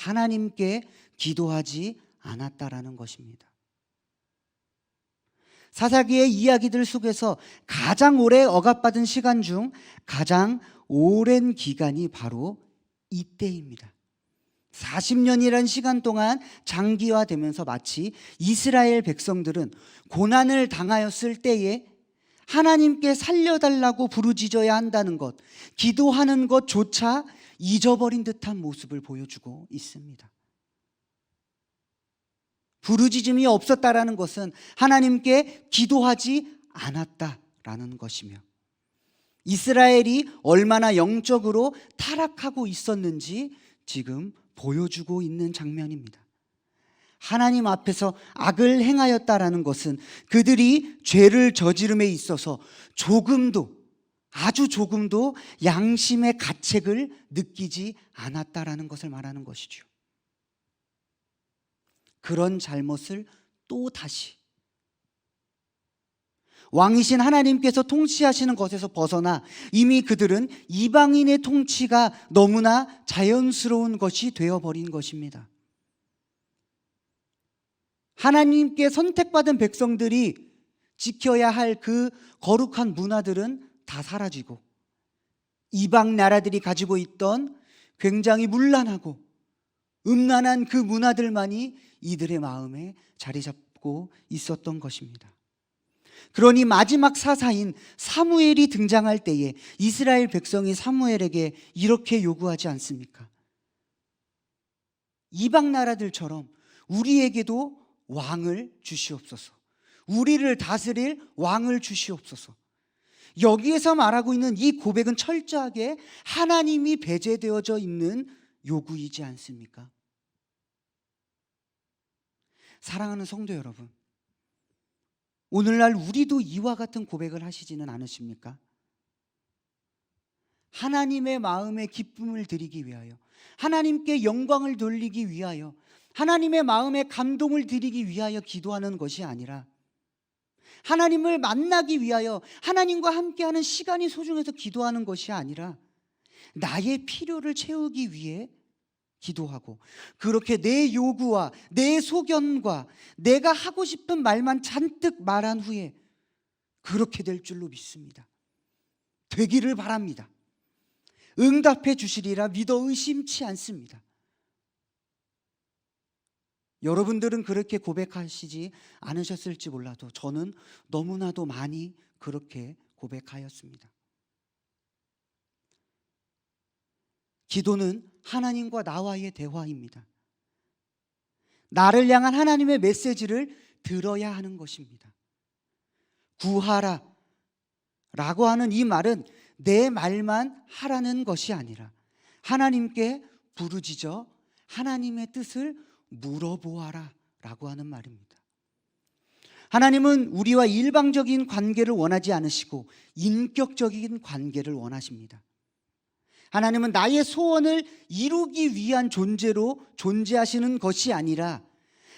하나님께 기도하지 않았다라는 것입니다. 사사기의 이야기들 속에서 가장 오래 억압받은 시간 중 가장 오랜 기간이 바로 이때입니다. 40년이라는 시간 동안 장기화되면서 마치 이스라엘 백성들은 고난을 당하였을 때에 하나님께 살려달라고 부르짖어야 한다는 것, 기도하는 것조차 잊어버린 듯한 모습을 보여주고 있습니다. 부르짖음이 없었다라는 것은 하나님께 기도하지 않았다라는 것이며, 이스라엘이 얼마나 영적으로 타락하고 있었는지 지금 보여주고 있는 장면입니다. 하나님 앞에서 악을 행하였다라는 것은 그들이 죄를 저지름에 있어서 아주 조금도 양심의 가책을 느끼지 않았다라는 것을 말하는 것이죠. 그런 잘못을 또 다시 왕이신 하나님께서 통치하시는 것에서 벗어나 이미 그들은 이방인의 통치가 너무나 자연스러운 것이 되어버린 것입니다. 하나님께 선택받은 백성들이 지켜야 할 그 거룩한 문화들은 다 사라지고 이방 나라들이 가지고 있던 굉장히 문란하고 음란한 그 문화들만이 이들의 마음에 자리 잡고 있었던 것입니다. 그러니 마지막 사사인 사무엘이 등장할 때에 이스라엘 백성이 사무엘에게 이렇게 요구하지 않습니까? 이방 나라들처럼 우리에게도 왕을 주시옵소서. 우리를 다스릴 왕을 주시옵소서. 여기에서 말하고 있는 이 고백은 철저하게 하나님이 배제되어져 있는 요구이지 않습니까? 사랑하는 성도 여러분, 오늘날 우리도 이와 같은 고백을 하시지는 않으십니까? 하나님의 마음에 기쁨을 드리기 위하여, 하나님께 영광을 돌리기 위하여, 하나님의 마음에 감동을 드리기 위하여 기도하는 것이 아니라 하나님을 만나기 위하여, 하나님과 함께하는 시간이 소중해서 기도하는 것이 아니라 나의 필요를 채우기 위해 기도하고, 그렇게 내 요구와 내 소견과 내가 하고 싶은 말만 잔뜩 말한 후에 그렇게 될 줄로 믿습니다. 되기를 바랍니다. 응답해 주시리라 믿어 의심치 않습니다. 여러분들은 그렇게 고백하시지 않으셨을지 몰라도 저는 너무나도 많이 그렇게 고백하였습니다. 기도는 하나님과 나와의 대화입니다. 나를 향한 하나님의 메시지를 들어야 하는 것입니다. 구하라 라고 하는 이 말은 내 말만 하라는 것이 아니라 하나님께 부르짖어 하나님의 뜻을 물어보아라 라고 하는 말입니다. 하나님은 우리와 일방적인 관계를 원하지 않으시고 인격적인 관계를 원하십니다. 하나님은 나의 소원을 이루기 위한 존재로 존재하시는 것이 아니라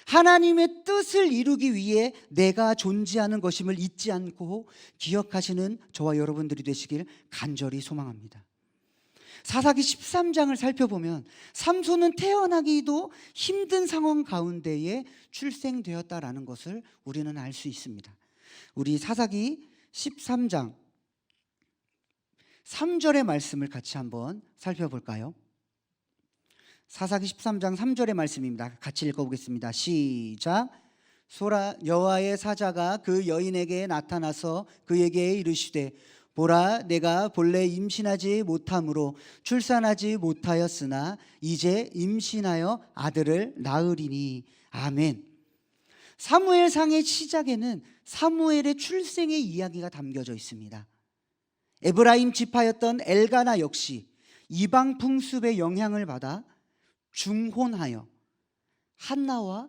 하나님의 뜻을 이루기 위해 내가 존재하는 것임을 잊지 않고 기억하시는 저와 여러분들이 되시길 간절히 소망합니다. 사사기 13장을 살펴보면 삼손은 태어나기도 힘든 상황 가운데에 출생되었다라는 것을 우리는 알 수 있습니다. 우리 사사기 13장 3절의 말씀을 같이 한번 살펴볼까요? 사사기 13장 3절의 말씀입니다. 같이 읽어보겠습니다. 시작. 소라 여호와의 사자가 그 여인에게 나타나서 그에게 이르시되 보라 내가 본래 임신하지 못함으로 출산하지 못하였으나 이제 임신하여 아들을 낳으리니. 아멘. 사무엘상의 시작에는 사무엘의 출생의 이야기가 담겨져 있습니다. 에브라임 지파였던 엘가나 역시 이방 풍습의 영향을 받아 중혼하여 한나와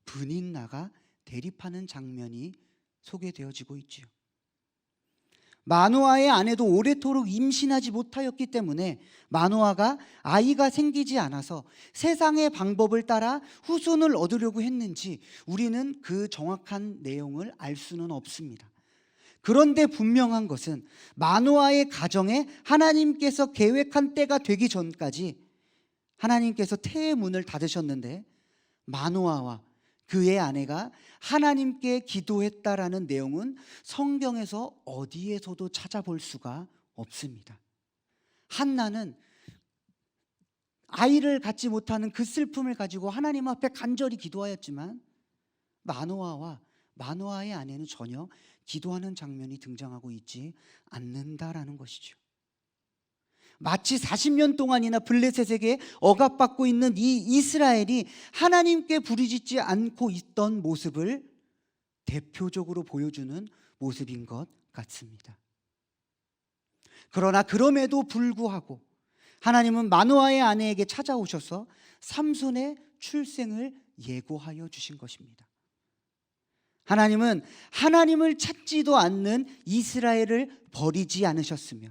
브닌나가 대립하는 장면이 소개되어지고 있지요. 마노아의 아내도 오래도록 임신하지 못하였기 때문에 마노아가 아이가 생기지 않아서 세상의 방법을 따라 후손을 얻으려고 했는지 우리는 그 정확한 내용을 알 수는 없습니다. 그런데 분명한 것은 마노아의 가정에 하나님께서 계획한 때가 되기 전까지 하나님께서 태의 문을 닫으셨는데 마노아와 그의 아내가 하나님께 기도했다라는 내용은 성경에서 어디에서도 찾아볼 수가 없습니다. 한나는 아이를 갖지 못하는 그 슬픔을 가지고 하나님 앞에 간절히 기도하였지만 마노아와 마노아의 아내는 전혀 기도하는 장면이 등장하고 있지 않는다라는 것이죠. 마치 40년 동안이나 블레셋에게 억압받고 있는 이 이스라엘이 하나님께 부르짖지 않고 있던 모습을 대표적으로 보여주는 모습인 것 같습니다. 그러나 그럼에도 불구하고 하나님은 마노아의 아내에게 찾아오셔서 삼손의 출생을 예고하여 주신 것입니다. 하나님은 하나님을 찾지도 않는 이스라엘을 버리지 않으셨으며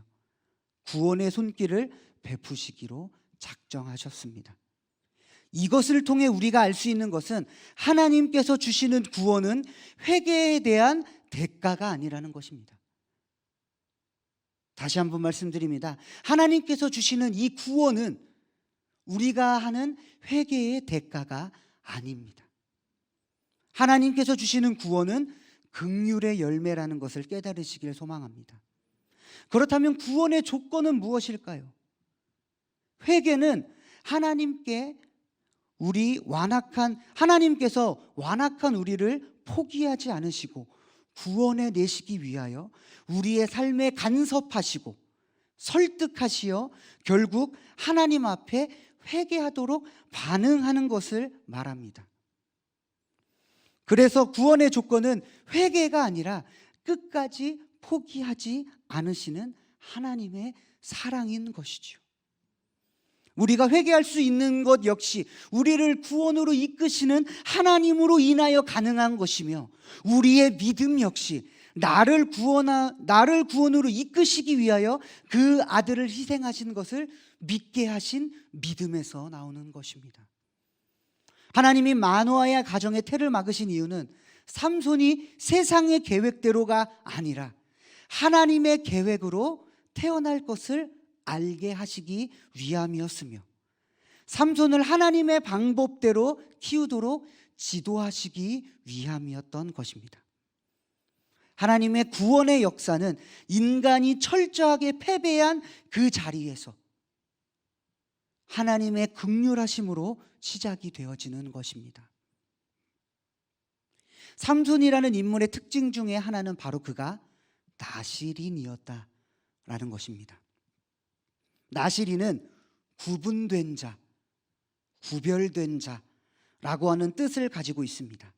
구원의 손길을 베푸시기로 작정하셨습니다. 이것을 통해 우리가 알 수 있는 것은 하나님께서 주시는 구원은 회개에 대한 대가가 아니라는 것입니다. 다시 한번 말씀드립니다. 하나님께서 주시는 이 구원은 우리가 하는 회개의 대가가 아닙니다. 하나님께서 주시는 구원은 긍휼의 열매라는 것을 깨달으시길 소망합니다. 그렇다면 구원의 조건은 무엇일까요? 회개는 하나님께서 완악한 우리를 포기하지 않으시고 구원해 내시기 위하여 우리의 삶에 간섭하시고 설득하시어 결국 하나님 앞에 회개하도록 반응하는 것을 말합니다. 그래서 구원의 조건은 회개가 아니라 끝까지 포기하지 않으시는 하나님의 사랑인 것이죠. 우리가 회개할 수 있는 것 역시 우리를 구원으로 이끄시는 하나님으로 인하여 가능한 것이며 우리의 믿음 역시 나를 구원으로 이끄시기 위하여 그 아들을 희생하신 것을 믿게 하신 믿음에서 나오는 것입니다. 하나님이 마노아의 가정의 태를 막으신 이유는 삼손이 세상의 계획대로가 아니라 하나님의 계획으로 태어날 것을 알게 하시기 위함이었으며 삼손을 하나님의 방법대로 키우도록 지도하시기 위함이었던 것입니다. 하나님의 구원의 역사는 인간이 철저하게 패배한 그 자리에서 하나님의 긍휼하심으로 시작이 되어지는 것입니다. 삼손이라는 인물의 특징 중에 하나는 바로 그가 나실인이었다라는 것입니다. 나실인은 구분된 자, 구별된 자라고 하는 뜻을 가지고 있습니다.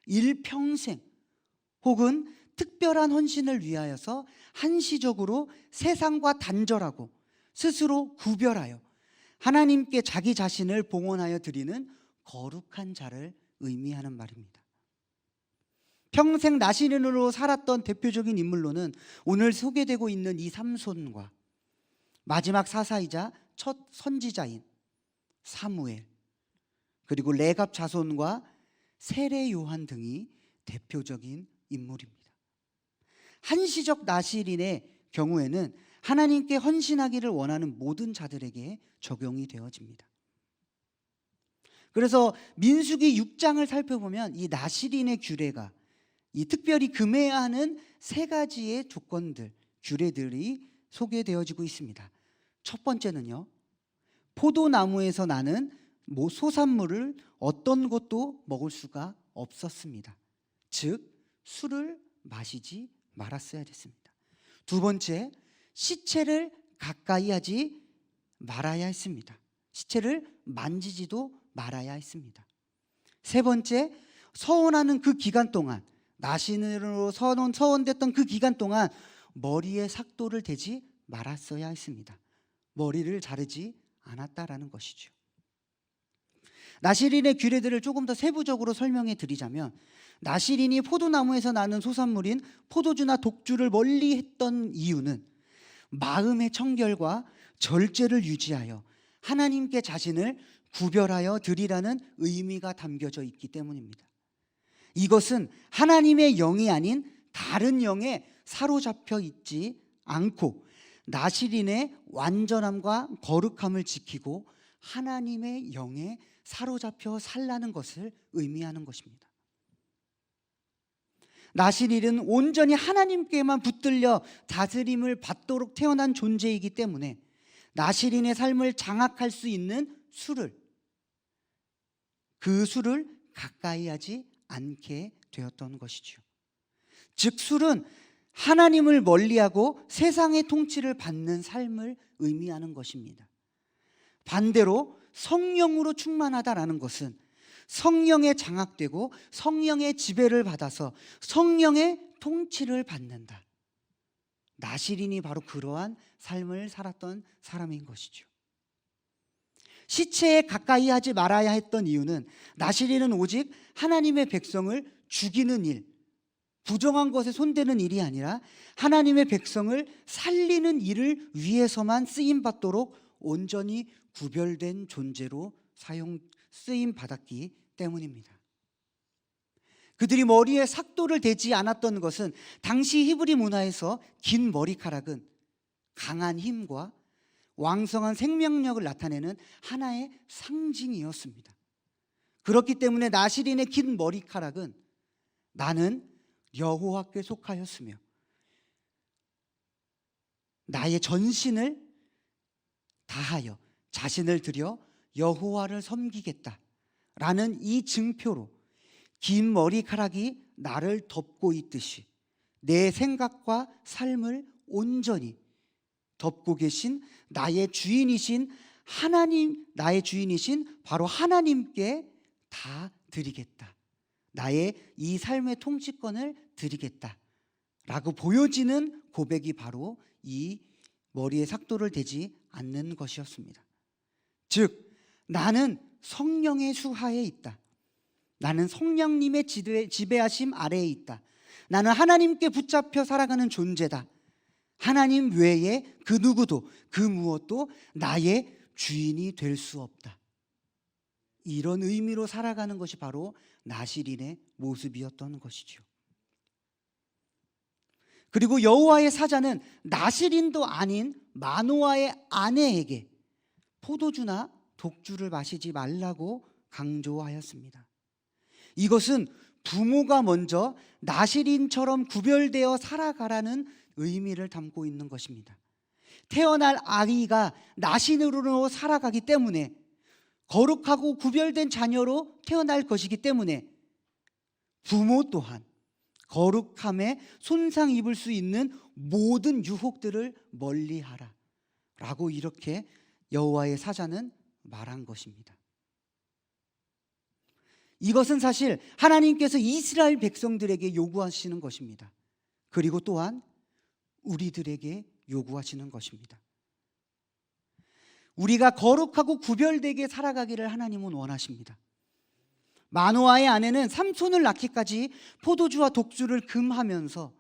일평생 혹은 특별한 헌신을 위하여서 한시적으로 세상과 단절하고 스스로 구별하여 하나님께 자기 자신을 봉헌하여 드리는 거룩한 자를 의미하는 말입니다. 평생 나실인으로 살았던 대표적인 인물로는 오늘 소개되고 있는 이 삼손과 마지막 사사이자 첫 선지자인 사무엘, 그리고 레갑 자손과 세례 요한 등이 대표적인 인물입니다. 한시적 나실인의 경우에는 하나님께 헌신하기를 원하는 모든 자들에게 적용이 되어집니다. 그래서 민수기 6장을 살펴보면 이 나실인의 규례가 이 특별히 금해야 하는 세 가지의 조건들, 규례들이 소개되어지고 있습니다. 첫 번째는요, 포도나무에서 나는 소산물을 어떤 것도 먹을 수가 없었습니다. 즉 술을 마시지 말았어야 됐습니다. 두 번째, 시체를 가까이 하지 말아야 했습니다. 시체를 만지지도 말아야 했습니다. 세 번째, 서원하는 그 기간 동안, 나신으로 서원됐던 그 기간 동안 머리에 삭도를 대지 말았어야 했습니다. 머리를 자르지 않았다라는 것이죠. 나실인의 규례들을 조금 더 세부적으로 설명해 드리자면, 나실인이 포도나무에서 나는 소산물인 포도주나 독주를 멀리 했던 이유는 마음의 청결과 절제를 유지하여 하나님께 자신을 구별하여 드리라는 의미가 담겨져 있기 때문입니다. 이것은 하나님의 영이 아닌 다른 영에 사로잡혀 있지 않고 나실인의 완전함과 거룩함을 지키고 하나님의 영에 사로잡혀 살라는 것을 의미하는 것입니다. 나실인은 온전히 하나님께만 붙들려 다스림을 받도록 태어난 존재이기 때문에 나실인의 삶을 장악할 수 있는 그 수를 가까이 하지 않게 되었던 것이죠. 즉 술은 하나님을 멀리하고 세상의 통치를 받는 삶을 의미하는 것입니다. 반대로 성령으로 충만하다라는 것은 성령에 장악되고 성령의 지배를 받아서 성령의 통치를 받는다. 나실인이 바로 그러한 삶을 살았던 사람인 것이죠. 시체에 가까이 하지 말아야 했던 이유는 나실인은 오직 하나님의 백성을 죽이는 일, 부정한 것에 손대는 일이 아니라 하나님의 백성을 살리는 일을 위해서만 쓰임받도록 온전히 구별된 존재로 쓰임받았기 때문입니다. 그들이 머리에 삭도를 대지 않았던 것은 당시 히브리 문화에서 긴 머리카락은 강한 힘과 왕성한 생명력을 나타내는 하나의 상징이었습니다. 그렇기 때문에 나실인의 긴 머리카락은 나는 여호와께 속하였으며 나의 전신을 다하여 자신을 들여 여호와를 섬기겠다라는 이 증표로 긴 머리카락이 나를 덮고 있듯이 내 생각과 삶을 온전히 덮고 계신 나의 주인이신 바로 하나님께 다 드리겠다. 나의 이 삶의 통치권을 드리겠다라고 보여지는 고백이 바로 이 머리에 삭도를 대지 않는 것이었습니다. 즉 나는 성령의 수하에 있다. 나는 성령님의 지배하심 아래에 있다. 나는 하나님께 붙잡혀 살아가는 존재다. 하나님 외에 그 누구도 그 무엇도 나의 주인이 될 수 없다. 이런 의미로 살아가는 것이 바로 나실인의 모습이었던 것이죠. 그리고 여호와의 사자는 나실인도 아닌 마노아의 아내에게 포도주나 독주를 마시지 말라고 강조하였습니다. 이것은 부모가 먼저 나실인처럼 구별되어 살아가라는 의미를 담고 있는 것입니다. 태어날 아이가 나실인으로 살아가기 때문에 거룩하고 구별된 자녀로 태어날 것이기 때문에 부모 또한 거룩함에 손상 입을 수 있는 모든 유혹들을 멀리하라 라고 이렇게 여호와의 사자는 말한 것입니다. 이것은 사실 하나님께서 이스라엘 백성들에게 요구하시는 것입니다. 그리고 또한 우리들에게 요구하시는 것입니다. 우리가 거룩하고 구별되게 살아가기를 하나님은 원하십니다. 마노아의 아내는 삼손을 낳기까지 포도주와 독주를 금하면서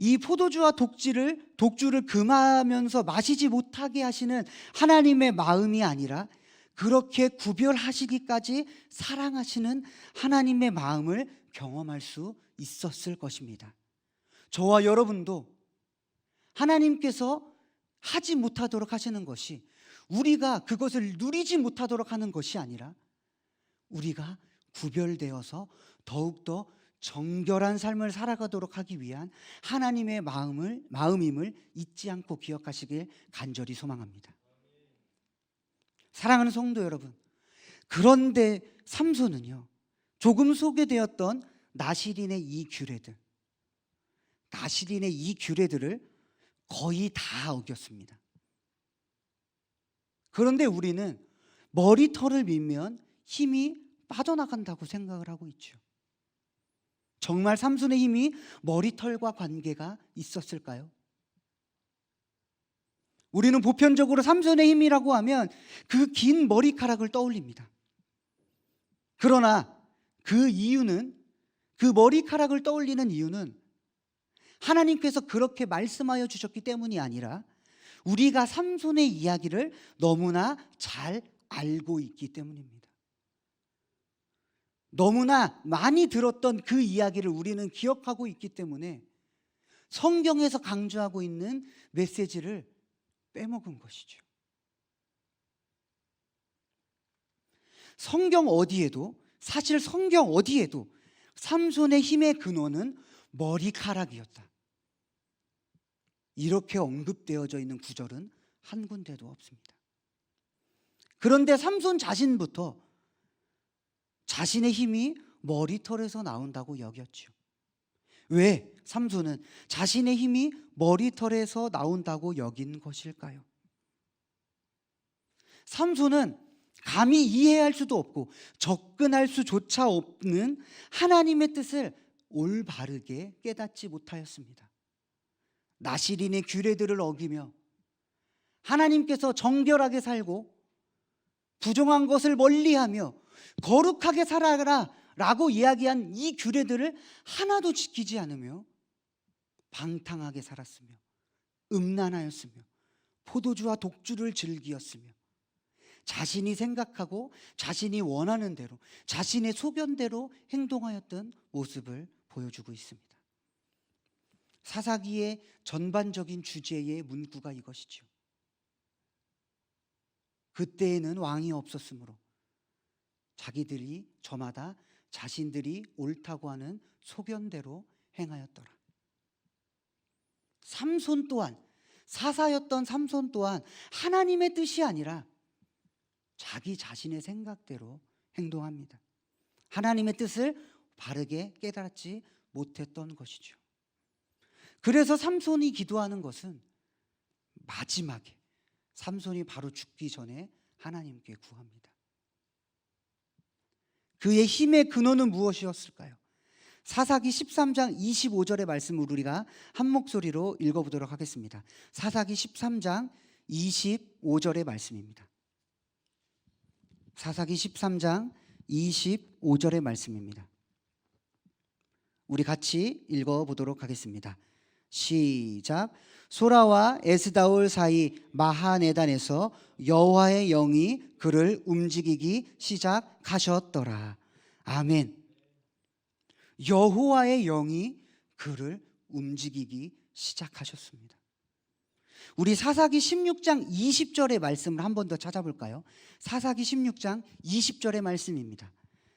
이 포도주와 독주를 금하면서 마시지 못하게 하시는 하나님의 마음이 아니라 그렇게 구별하시기까지 사랑하시는 하나님의 마음을 경험할 수 있었을 것입니다. 저와 여러분도 하나님께서 하지 못하도록 하시는 것이 우리가 그것을 누리지 못하도록 하는 것이 아니라 우리가 구별되어서 더욱더 정결한 삶을 살아가도록 하기 위한 하나님의 마음임을 잊지 않고 기억하시길 간절히 소망합니다. 사랑하는 성도 여러분, 그런데 삼손은요, 조금 소개되었던 나실인의 이 규례들을 거의 다 어겼습니다. 그런데 우리는 머리털을 밀면 힘이 빠져나간다고 생각을 하고 있죠. 정말 삼손의 힘이 머리털과 관계가 있었을까요? 우리는 보편적으로 삼손의 힘이라고 하면 그 긴 머리카락을 떠올립니다. 그러나 그 머리카락을 떠올리는 이유는 하나님께서 그렇게 말씀하여 주셨기 때문이 아니라 우리가 삼손의 이야기를 너무나 잘 알고 있기 때문입니다. 너무나 많이 들었던 그 이야기를 우리는 기억하고 있기 때문에 성경에서 강조하고 있는 메시지를 빼먹은 것이죠. 사실 성경 어디에도 삼손의 힘의 근원은 머리카락이었다, 이렇게 언급되어져 있는 구절은 한 군데도 없습니다. 그런데 삼손 자신부터 자신의 힘이 머리털에서 나온다고 여겼죠. 왜 삼손은 자신의 힘이 머리털에서 나온다고 여긴 것일까요? 삼손은 감히 이해할 수도 없고 접근할 수조차 없는 하나님의 뜻을 올바르게 깨닫지 못하였습니다. 나시린의 규례들을 어기며 하나님께서 정결하게 살고 부정한 것을 멀리하며 거룩하게 살아라 라고 이야기한 이 규례들을 하나도 지키지 않으며 방탕하게 살았으며 음란하였으며 포도주와 독주를 즐기었으며 자신이 생각하고 자신이 원하는 대로 자신의 소견대로 행동하였던 모습을 보여주고 있습니다. 사사기의 전반적인 주제의 문구가 이것이죠. 그때에는 왕이 없었으므로 자기들이 저마다 자신들이 옳다고 하는 소견대로 행하였더라. 삼손 또한, 사사였던 삼손 또한 하나님의 뜻이 아니라 자기 자신의 생각대로 행동합니다. 하나님의 뜻을 바르게 깨달지 못했던 것이죠. 그래서 삼손이 기도하는 것은 마지막에 삼손이 바로 죽기 전에 하나님께 구합니다. 그의 힘의 근원은 무엇이었을까요? 사사기 13장 25절의 말씀을 우리가 한 목소리로 읽어보도록 하겠습니다. 사사기 13장 25절의 말씀입니다. 사사기 13장 25절의 말씀입니다. 우리 같이 읽어보도록 하겠습니다. 시작. 소라와 에스다올 사이 마하네단에서 여호와의 영이 그를 움직이기 시작하셨더라. 아멘. 여호와의 영이 그를 움직이기 시작하셨습니다. 우리 사사기 16장 20절의 말씀을 한 번 더 찾아볼까요? 사사기 16장 20절의 말씀입니다.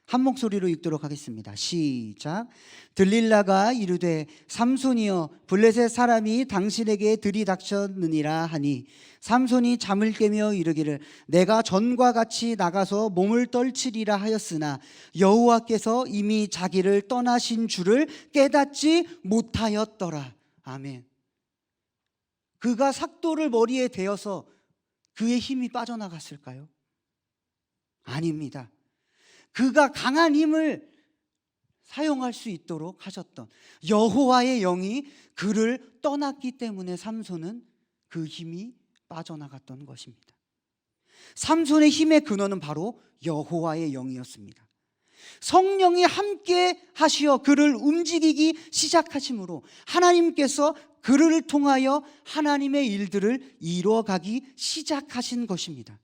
한 목소리로 읽도록 하겠습니다. 시작. 들릴라가 이르되 삼손이여 블레셋 사람이 당신에게 들이닥쳤느니라 하니 삼손이 잠을 깨며 이르기를 내가 전과 같이 나가서 몸을 떨치리라 하였으나 여호와께서 이미 자기를 떠나신 줄을 깨닫지 못하였더라. 아멘. 그가 삭도를 머리에 대어서 그의 힘이 빠져나갔을까요? 아닙니다. 그가 강한 힘을 사용할 수 있도록 하셨던 여호와의 영이 그를 떠났기 때문에 삼손은 그 힘이 빠져나갔던 것입니다. 삼손의 힘의 근원은 바로 여호와의 영이었습니다. 성령이 함께 하시어 그를 움직이기 시작하심으로 하나님께서 그를 통하여 하나님의 일들을 이루어가기 시작하신 것입니다.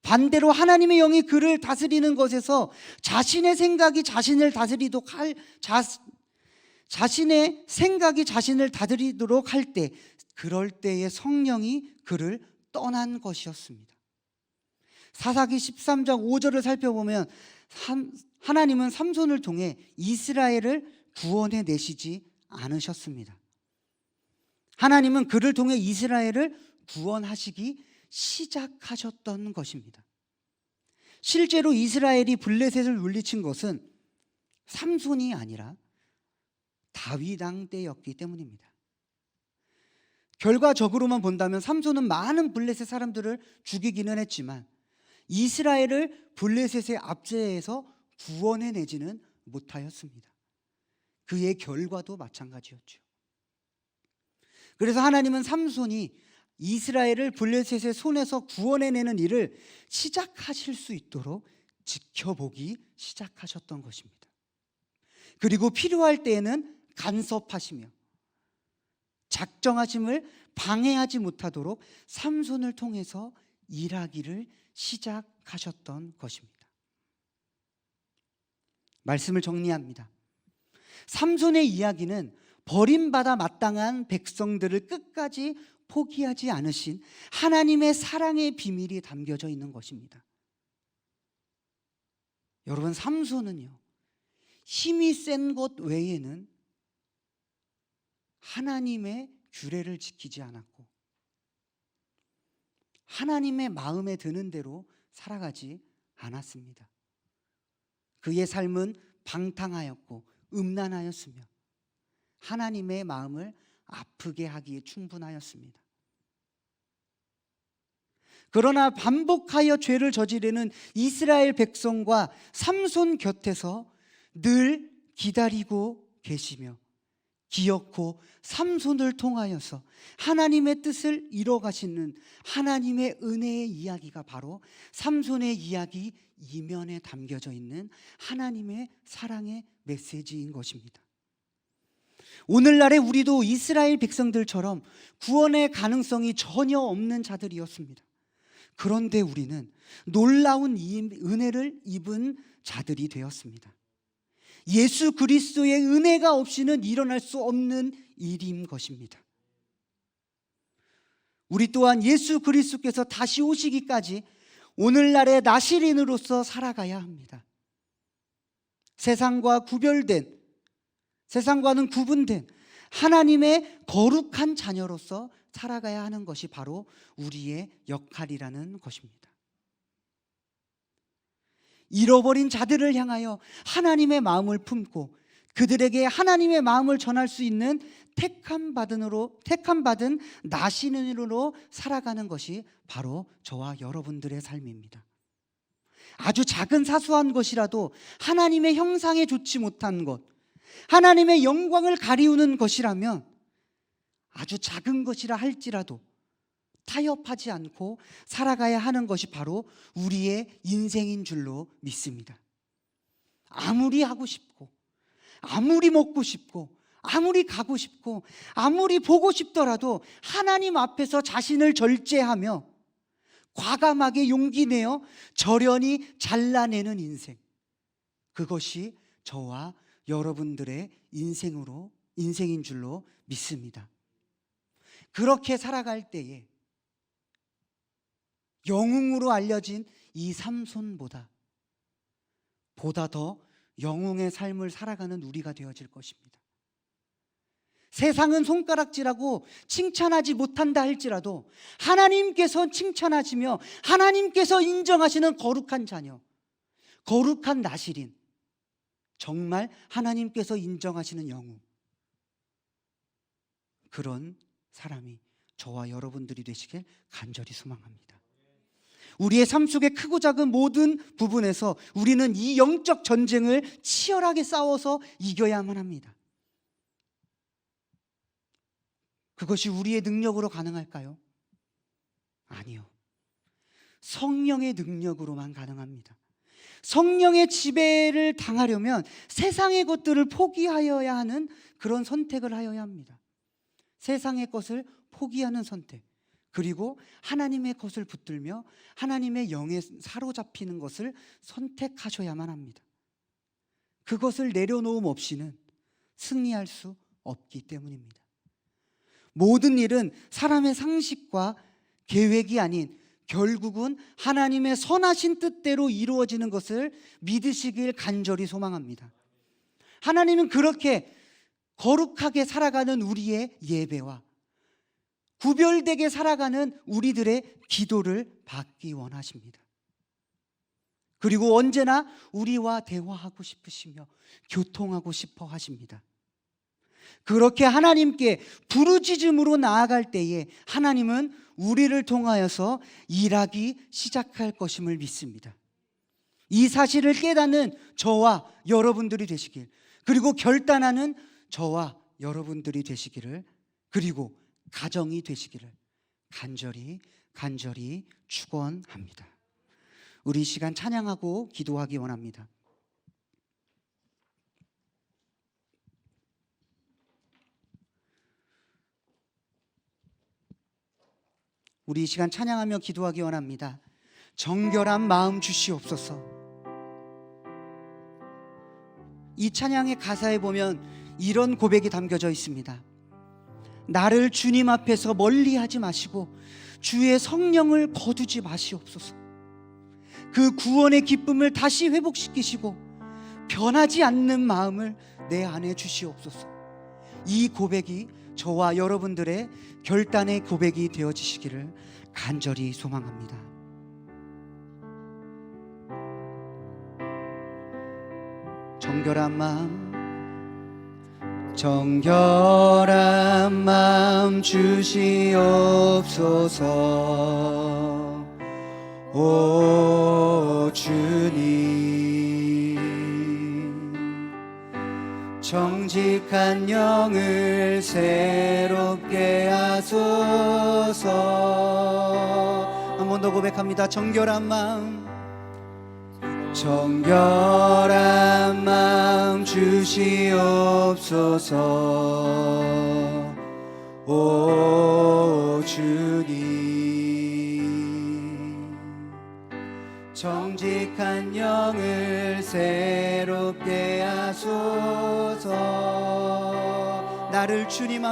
반대로 하나님의 영이 그를 다스리는 것에서 자신의 생각이 자신을 다스리도록 할 때, 그럴 때에 성령이 그를 떠난 것이었습니다. 사사기 13장 5절을 살펴보면 하나님은 삼손을 통해 이스라엘을 구원해 내시지 않으셨습니다. 하나님은 그를 통해 이스라엘을 구원하시기 시작하셨던 것입니다. 실제로 이스라엘이 블레셋을 물리친 것은 삼손이 아니라 다윗 왕 때였기 때문입니다. 결과적으로만 본다면 삼손은 많은 블레셋 사람들을 죽이기는 했지만 이스라엘을 블레셋의 압제에서 구원해내지는 못하였습니다. 그의 결과도 마찬가지였죠. 그래서 하나님은 삼손이 이스라엘을 블레셋의 손에서 구원해내는 일을 시작하실 수 있도록 지켜보기 시작하셨던 것입니다. 그리고 필요할 때에는 간섭하시며 작정하심을 방해하지 못하도록 삼손을 통해서 일하기를 시작하셨던 것입니다. 말씀을 정리합니다. 삼손의 이야기는 버림받아 마땅한 백성들을 끝까지 포기하지 않으신 하나님의 사랑의 비밀이 담겨져 있는 것입니다. 여러분, 삼손은요, 힘이 센 것 외에는 하나님의 규례를 지키지 않았고 하나님의 마음에 드는 대로 살아가지 않았습니다. 그의 삶은 방탕하였고 음란하였으며 하나님의 마음을 아프게 하기에 충분하였습니다. 그러나 반복하여 죄를 저지르는 이스라엘 백성과 삼손 곁에서 늘 기다리고 계시며 기어코 삼손을 통하여서 하나님의 뜻을 이뤄가시는 하나님의 은혜의 이야기가 바로 삼손의 이야기 이면에 담겨져 있는 하나님의 사랑의 메시지인 것입니다. 오늘날의 우리도 이스라엘 백성들처럼 구원의 가능성이 전혀 없는 자들이었습니다. 그런데 우리는 놀라운 은혜를 입은 자들이 되었습니다. 예수 그리스도의 은혜가 없이는 일어날 수 없는 일인 것입니다. 우리 또한 예수 그리스도께서 다시 오시기까지 오늘날의 나시린으로서 살아가야 합니다. 세상과는 구분된 하나님의 거룩한 자녀로서 살아가야 하는 것이 바로 우리의 역할이라는 것입니다. 잃어버린 자들을 향하여 하나님의 마음을 품고 그들에게 하나님의 마음을 전할 수 있는 택함받은 나시린으로 살아가는 것이 바로 저와 여러분들의 삶입니다. 아주 작은 사소한 것이라도 하나님의 형상에 좋지 못한 것, 하나님의 영광을 가리우는 것이라면 아주 작은 것이라 할지라도 타협하지 않고 살아가야 하는 것이 바로 우리의 인생인 줄로 믿습니다. 아무리 하고 싶고 아무리 먹고 싶고 아무리 가고 싶고 아무리 보고 싶더라도 하나님 앞에서 자신을 절제하며 과감하게 용기 내어 절연히 잘라내는 인생, 그것이 저와 여러분들의 인생인 줄로 믿습니다. 그렇게 살아갈 때에 영웅으로 알려진 이 삼손보다 더 영웅의 삶을 살아가는 우리가 되어질 것입니다. 세상은 손가락질하고 칭찬하지 못한다 할지라도 하나님께서 칭찬하시며 하나님께서 인정하시는 거룩한 자녀, 거룩한 나시린, 정말 하나님께서 인정하시는 영웅, 그런 사람이 저와 여러분들이 되시길 간절히 소망합니다. 우리의 삶 속의 크고 작은 모든 부분에서 우리는 이 영적 전쟁을 치열하게 싸워서 이겨야만 합니다. 그것이 우리의 능력으로 가능할까요? 아니요. 성령의 능력으로만 가능합니다. 성령의 지배를 당하려면 세상의 것들을 포기하여야 하는 그런 선택을 하여야 합니다. 세상의 것을 포기하는 선택, 그리고 하나님의 것을 붙들며 하나님의 영에 사로잡히는 것을 선택하셔야만 합니다. 그것을 내려놓음 없이는 승리할 수 없기 때문입니다. 모든 일은 사람의 상식과 계획이 아닌 결국은 하나님의 선하신 뜻대로 이루어지는 것을 믿으시길 간절히 소망합니다. 하나님은 그렇게 거룩하게 살아가는 우리의 예배와 구별되게 살아가는 우리들의 기도를 받기 원하십니다. 그리고 언제나 우리와 대화하고 싶으시며 교통하고 싶어 하십니다. 그렇게 하나님께 부르짖음으로 나아갈 때에 하나님은 우리를 통하여서 일하기 시작할 것임을 믿습니다. 이 사실을 깨닫는 저와 여러분들이 되시길, 그리고 결단하는 저와 여러분들이 되시기를, 그리고 가정이 되시기를 간절히 축원합니다. 우리 이 시간 찬양하고 기도하기 원합니다. 우리 이 시간 찬양하며 기도하기 원합니다. 정결한 마음 주시옵소서. 이 찬양의 가사에 보면 이런 고백이 담겨져 있습니다. 나를 주님 앞에서 멀리하지 마시고 주의 성령을 거두지 마시옵소서. 그 구원의 기쁨을 다시 회복시키시고 변하지 않는 마음을 내 안에 주시옵소서. 이 고백이 저와 여러분들의 결단의 고백이 되어지시기를 간절히 소망합니다. 정결한 마음 주시옵소서. 오 주님, 정직한 영을 새롭게 하소서. 한 번 더 고백합니다. 정결한 마음 주시옵소서. 오 주님, 정직한 영을 새롭게 하소서. 나를 주님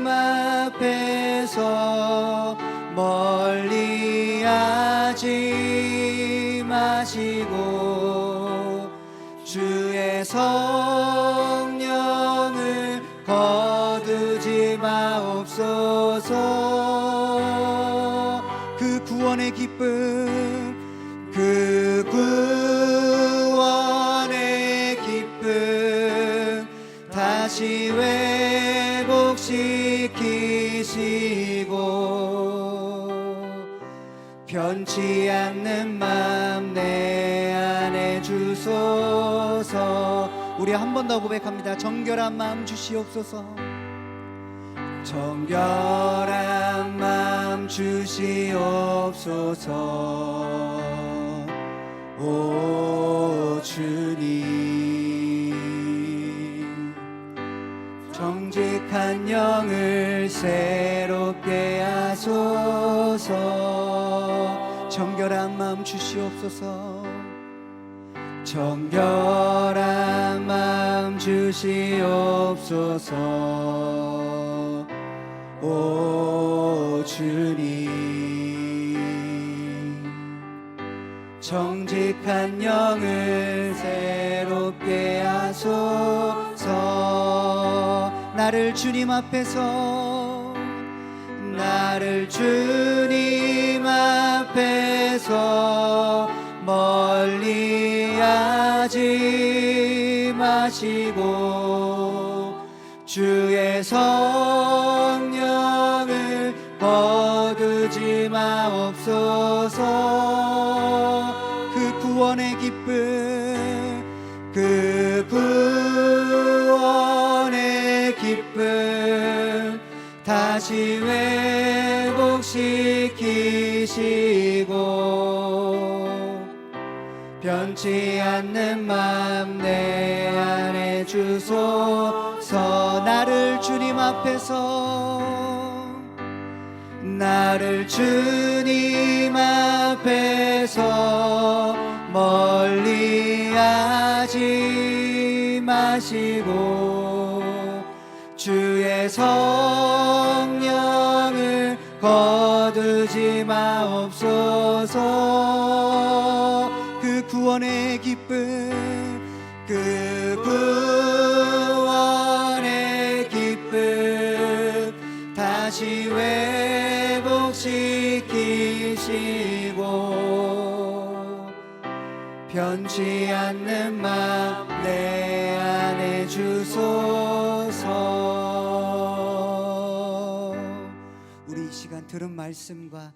앞에서 멀리 하지 마시고 주의 성령을 거두지 마옵소서. 그 구원의 기쁨, 그 구원의 기쁨 다시 회복시키시고 변치 않는 마음 내 안에 주소서. 우리 한 번 더 고백합니다. 정결한 마음 주시옵소서. 정결한 마음 주시옵소서. 오 주님, 정직한 영을 새롭게 하소서. 정결한 마음 주시옵소서. 정결한 마음 주시옵소서. 오 주님, 정직한 영을 새롭게 하소서. 나를 주님 앞에서 멀리 하지 마시고 주의 성령을 거두지 마옵소서. 그 구원의 기쁨, 그 구원의 기쁨 다시 회복시키시고 변치 않는 마음 내 안에 주소서. 나를 주님 앞에서 멀리 하지 마시고 주의 성령을 거두지 마옵소서. 그 구원의 기쁨, 그 구원의 기쁨 다시 회복시키시고 변치 않는 마음 내 안에 주소서. 우리 이 시간 들은 말씀과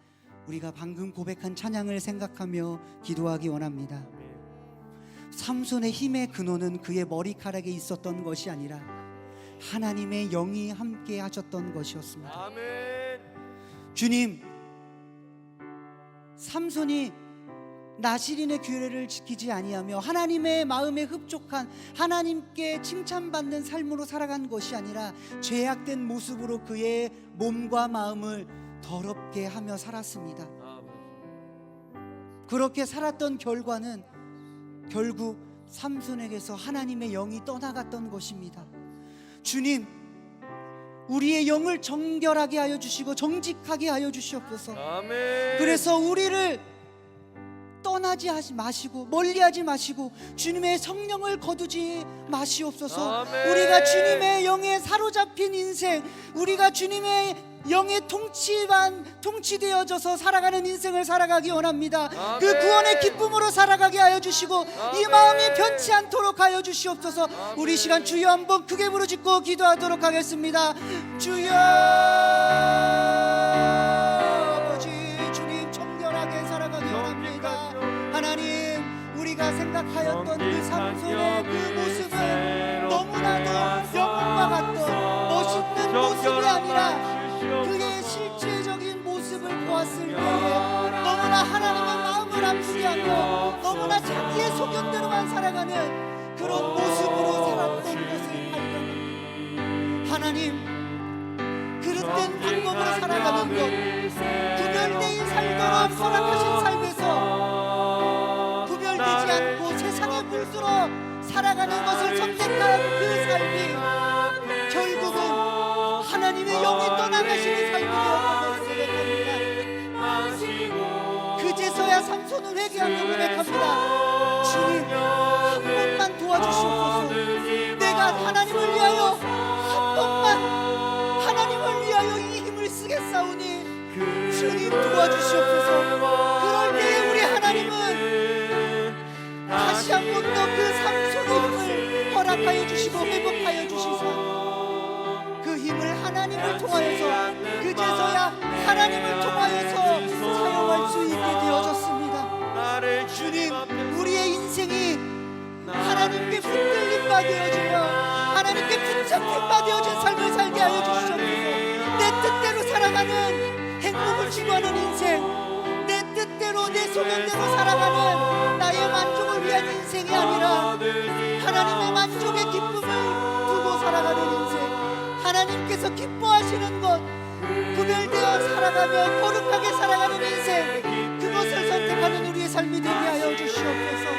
우리가 방금 고백한 찬양을 생각하며 기도하기 원합니다. 삼손의 힘의 근원은 그의 머리카락에 있었던 것이 아니라 하나님의 영이 함께 하셨던 것이었습니다. 아멘. 주님, 삼손이 나시린의 규례를 지키지 아니하며 하나님의 마음에 흡족한 하나님께 칭찬받는 삶으로 살아간 것이 아니라 죄악된 모습으로 그의 몸과 마음을 더럽게 하며 살았습니다. 그렇게 살았던 결과는 결국 삼손에게서 하나님의 영이 떠나갔던 것입니다. 주님, 우리의 영을 정결하게 하여 주시고 정직하게 하여 주시옵소서. 아멘. 그래서 우리를 떠나지 마시고 멀리하지 마시고 주님의 성령을 거두지 마시옵소서. 아멘. 우리가 주님의 영에 사로잡힌 인생, 우리가 주님의 영의 통치되어져서 살아가는 인생을 살아가기 원합니다. 아멘. 그 구원의 기쁨으로 살아가게 하여 주시고 이 마음이 변치 않도록 하여 주시옵소서. 우리 시간 주여 한번 크게 부르짖고 기도하도록 하겠습니다. 주여 아버지, 주님 정결하게 살아가기 원합니다. 하나님, 우리가 생각하였던 그 삼손의 그 모습은 너무나도 영웅과 같던 멋있는 모습이 아니라 그의 실제적인 모습을 보았을 때에 너무나 하나님의 마음을 아프게 하고 너무나 자기의 소견대로만 살아가는 그런 모습으로 살았던 것을 발견합니다. 하나님, 그릇된 방법으로 살아가는 것, 구별되어 살도록 허락하신 삶에서 구별되지 않고 세상의 물들어 살아가는 것을 선택한 그 삶이 결국은 하나님의 영이 떠나가시는 삶이 되었다고 고백합니다. 그제서야 삼손은 회개하며 고백합니다. 주님, 한 번만 도와주시옵소서. 내가 하나님을 위하여 한 번만 하나님을 위하여 이 힘을 쓰겠사오니 주님 도와주시옵소서. 그럴 때에 우리 하나님은 다시 한 번 더 그 삼손의 힘을 허락하여 주시고 회복하여 주시사 그 힘을 하나님을 통하여서 그제서야 하나님을 통하여서 사용할 수 있게 되어졌습니다. 주님, 우리의 인생이 하나님께 붙들림 바 되어지며 하나님께 붙잡힌 바 되어진 삶을 살게 하여 주시옵소서. 내 뜻대로 살아가는 행복을 추구하는 인생, 내 뜻대로 내 소견대로 살아가는 나의 만족을 위한 인생이 아니라 하나님의 만족의 기쁨을 두고 살아가는 인생, 하나님께서 기뻐하시는 것, 구별되어 살아가며 거룩하게 살아가는 인생, 그것을 선택하는 우리의 삶이 되게 하여 주시옵소서.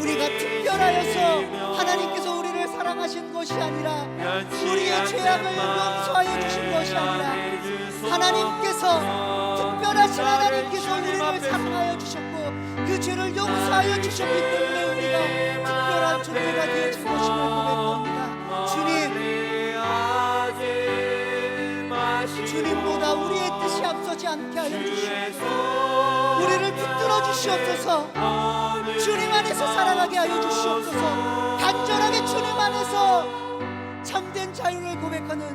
우리가 특별하여서 하나님께서 우리를 사랑하신 것이 아니라 우리의 죄악을 용서하여 주신 것이 아니라 하나님께서 특별하신 하나님께서 우리를 사랑하여 주셨고 그 죄를 용서하여 주셨기 때문에 우리가 특별한 존재가 되어진 것임을 고백합니다. 주님보다 우리의 뜻이 앞서지 않게 하여 주시옵소서. 우리를 붙들어 주시옵소서. 주님 안에서 살아가게 하여 주시옵소서. 간절하게 주님 안에서 참된 자유를 고백하는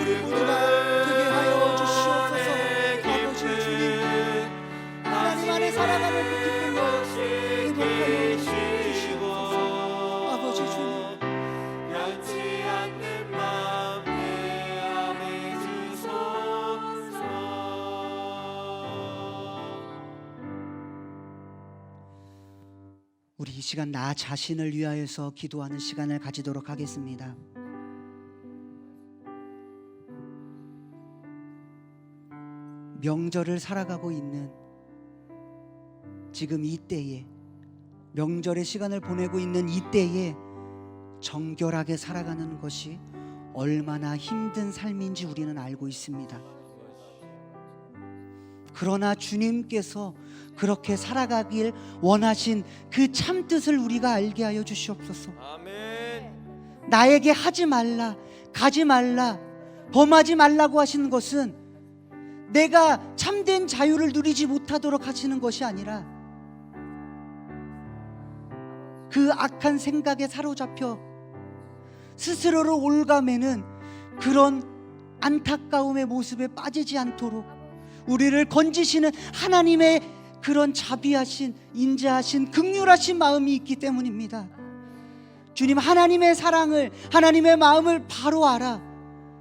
우리 모두가 되게 하여 주시옵소서. 아버지 주님, 하나님 안에 살아가는 그 기쁨을 회복하여 주시옵소서. 아버지 주님, 변치 않는 마음 내 안에 주소서. 우리 이 시간 나 자신을 위하여서 기도하는 시간을 가지도록 하겠습니다. 명절을 살아가고 있는 지금 이때에, 명절의 시간을 보내고 있는 이때에 정결하게 살아가는 것이 얼마나 힘든 삶인지 우리는 알고 있습니다. 그러나 주님께서 그렇게 살아가길 원하신 그 참뜻을 우리가 알게 하여 주시옵소서. 아멘. 나에게 하지 말라, 가지 말라, 범하지 말라고 하시는 것은 내가 참된 자유를 누리지 못하도록 하시는 것이 아니라 그 악한 생각에 사로잡혀 스스로를 올가매는 그런 안타까움의 모습에 빠지지 않도록 우리를 건지시는 하나님의 그런 자비하신, 인자하신, 긍휼하신 마음이 있기 때문입니다. 주님, 하나님의 사랑을, 하나님의 마음을 바로 알아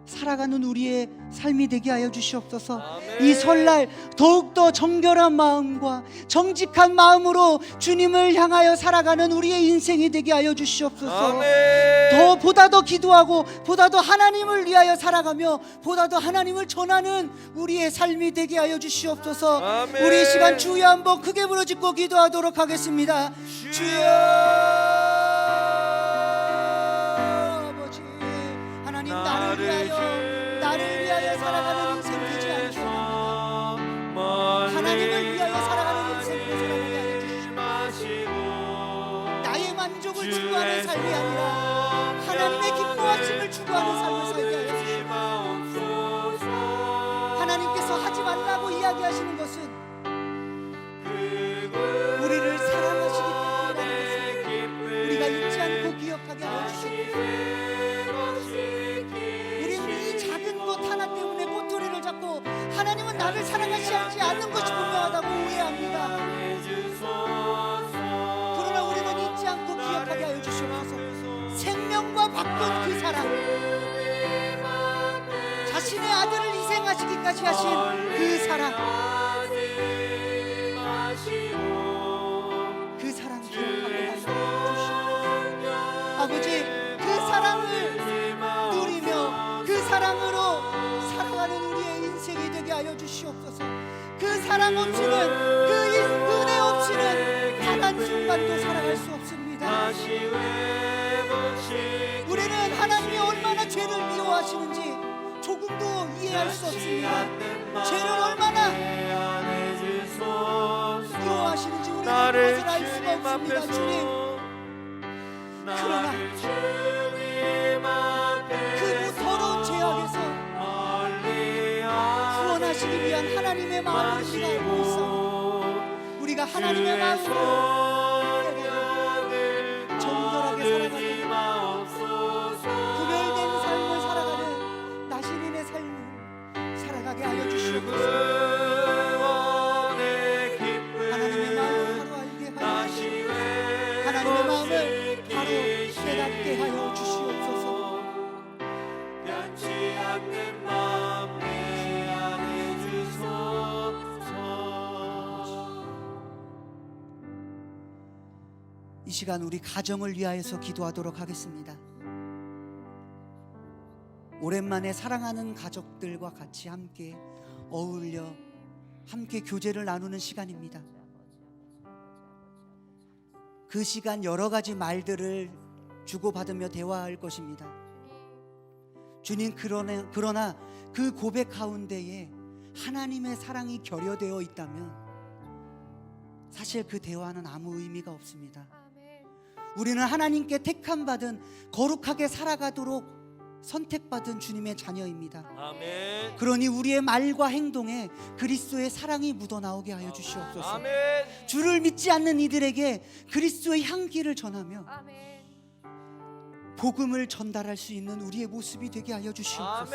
살아가는 우리의 삶이 되게 하여 주시옵소서. 아멘. 이 설날 더욱더 정결한 마음과 정직한 마음으로 주님을 향하여 살아가는 우리의 인생이 되게 하여 주시옵소서. 아멘. 보다 더 기도하고 보다 더 하나님을 위하여 살아가며 보다 더 하나님을 전하는 우리의 삶이 되게 하여 주시옵소서. 아멘. 우리 이 시간 주여 한번 크게 부르짖고 기도하도록 하겠습니다. 주여, 아버지 하나님, 나를 나를 위하여 살아가는 인생 되지 않게 하나님을 위하여 살아가는 인생으로 살아가게 하여 주시옵소서. 나의 만족을 추구하는 삶이 아니라 하나님의 기뻐하심을 추구하는 삶을 살게 하여 주시옵소서. 하나님께서 하지 말라고 이야기하시는 것은 우리를 사랑하시기 때문이라는 것을 우리가 잊지 않고 기억하게 하여 주시옵소서. 우리는 이 작은 것 하나 때문에 꼬투리를 잡고 하나님은 나를 사랑하시지 않는 것이 분명하다고 오해합니다. 그러나 우리는 잊지 않고 기억하게 하여 주시옵소서. 생명과 바꾼 그 사랑, 자신의 아들을 희생하시기까지 하신 그 사랑, 그 사랑 기억하게 하여 주시옵소서. 아버지, 그 사랑을 누리며 그 사랑으로 살아가는 우리의 인생이 되게 하여 주시옵소서. 그 사랑 없이는, 그 은혜 없이는 단 한순간도 살아갈 수 없습니다. 우리는 하나님이 얼마나 죄를 미워하시는지 조금도 이해할 수 없습니다. 죄를 얼마나 미워하시는지 우리는 그것을 알 수가 없습니다. 주님, 그러나 그 더러운 죄악에서 구원하시기 위한 하나님의 마음을 우리가 알고 있어 우리가 하나님의 마음을 정결하게 살아가는 구별된 삶을 살아가는 나신인의 삶을 살아가게 하여 주시옵소서. 하나님의 마음을 바로 알게 하여 주시옵소서. 하나님의 마음을 바로 깨닫게 하여 주시옵소서. 이 시간 우리 가정을 위하여서 기도하도록 하겠습니다. 오랜만에 사랑하는 가족들과 같이 함께 어울려 함께 교제를 나누는 시간입니다. 그 시간 여러 가지 말들을 주고받으며 대화할 것입니다. 주님, 그러나 그 고백 가운데에 하나님의 사랑이 결여되어 있다면 사실 그 대화는 아무 의미가 없습니다. 우리는 하나님께 택함받은 거룩하게 살아가도록 선택받은 주님의 자녀입니다. 아멘. 그러니 우리의 말과 행동에 그리스도의 사랑이 묻어나오게 하여 주시옵소서. 아멘. 주를 믿지 않는 이들에게 그리스도의 향기를 전하며 복음을 전달할 수 있는 우리의 모습이 되게 하여 주시옵소서. 아멘.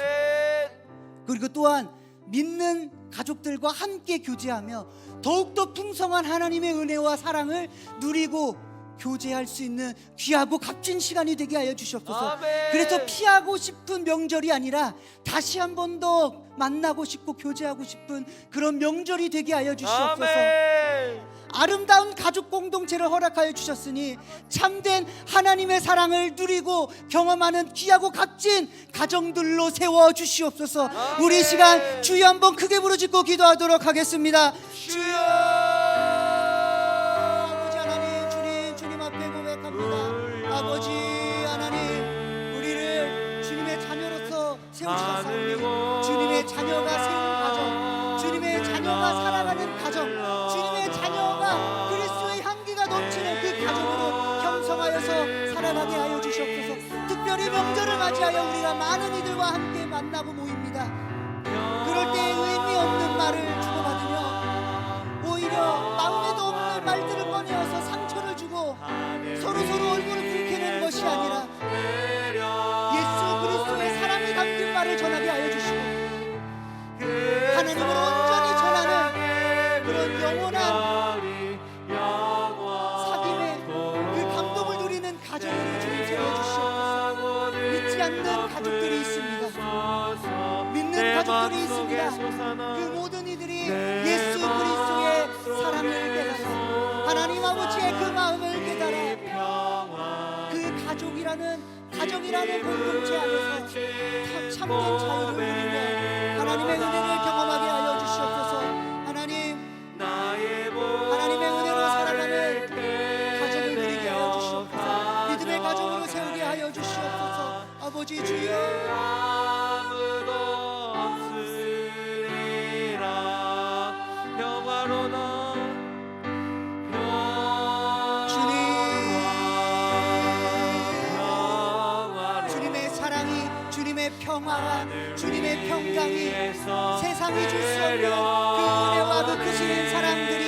그리고 또한 믿는 가족들과 함께 교제하며 더욱더 풍성한 하나님의 은혜와 사랑을 누리고 교제할 수 있는 귀하고 값진 시간이 되게 하여 주시옵소서. 아멘. 그래서 피하고 싶은 명절이 아니라 다시 한 번 더 만나고 싶고 교제하고 싶은 그런 명절이 되게 하여 주시옵소서. 아멘. 아름다운 가족 공동체를 허락하여 주셨으니 참된 하나님의 사랑을 누리고 경험하는 귀하고 값진 가정들로 세워 주시옵소서. 아멘. 우리 이 시간 주여 한번 크게 부르짖고 기도하도록 하겠습니다. 주여. 아버지 하나님, 주님 앞에 고백합니다. 아버지 하나님, 우리를 주님의 자녀로서 세우셨사오니 주님의 자녀가 세운 가정, 주님의 자녀가 살아가는 가정, 주님의 자녀가 그리스도의 향기가 넘치는 그 가정으로 형성하여서 살아가게 하여 주시옵소서. 특별히 명절을 맞이하여 우리가 많은 이들과 함께 만나고 모입니다. 그럴 때 의미 없는 말을 주고받으며 오히려 마음에도 없는 말들을 꺼내어서 상처를 주고 서로 얼굴을 붉히는 것이 아니라 예수 그리스도의 사랑이 담긴 말을 전하게 하여 주시고 하나님을 온전히 전하는 그런 영원한 사귐의 그 감동을 누리는 가정으로 주님 세워주시옵소서. 믿지 않는 가족들이 있습니다. 믿는 가족들이 있습니다. 그 모든 이들이 예수 그리스도의 사랑을 깨달아 하나님 아버지의 그 마음을 깨달아 그 가정이라는 공동체 안에서 참된 자유를 누리며 하나님의 은혜를 경험하게 하여 주시옵소서. 하나님의 은혜로 살아가는 가정을 누리게 하여 주시옵소서. 믿음의 가정으로 세우게 하여 주시옵소서. 아버지 주여, 원합니다. 주님의 평강이 세상이 줄 수 없는 그 은혜와 그 크신 사랑들이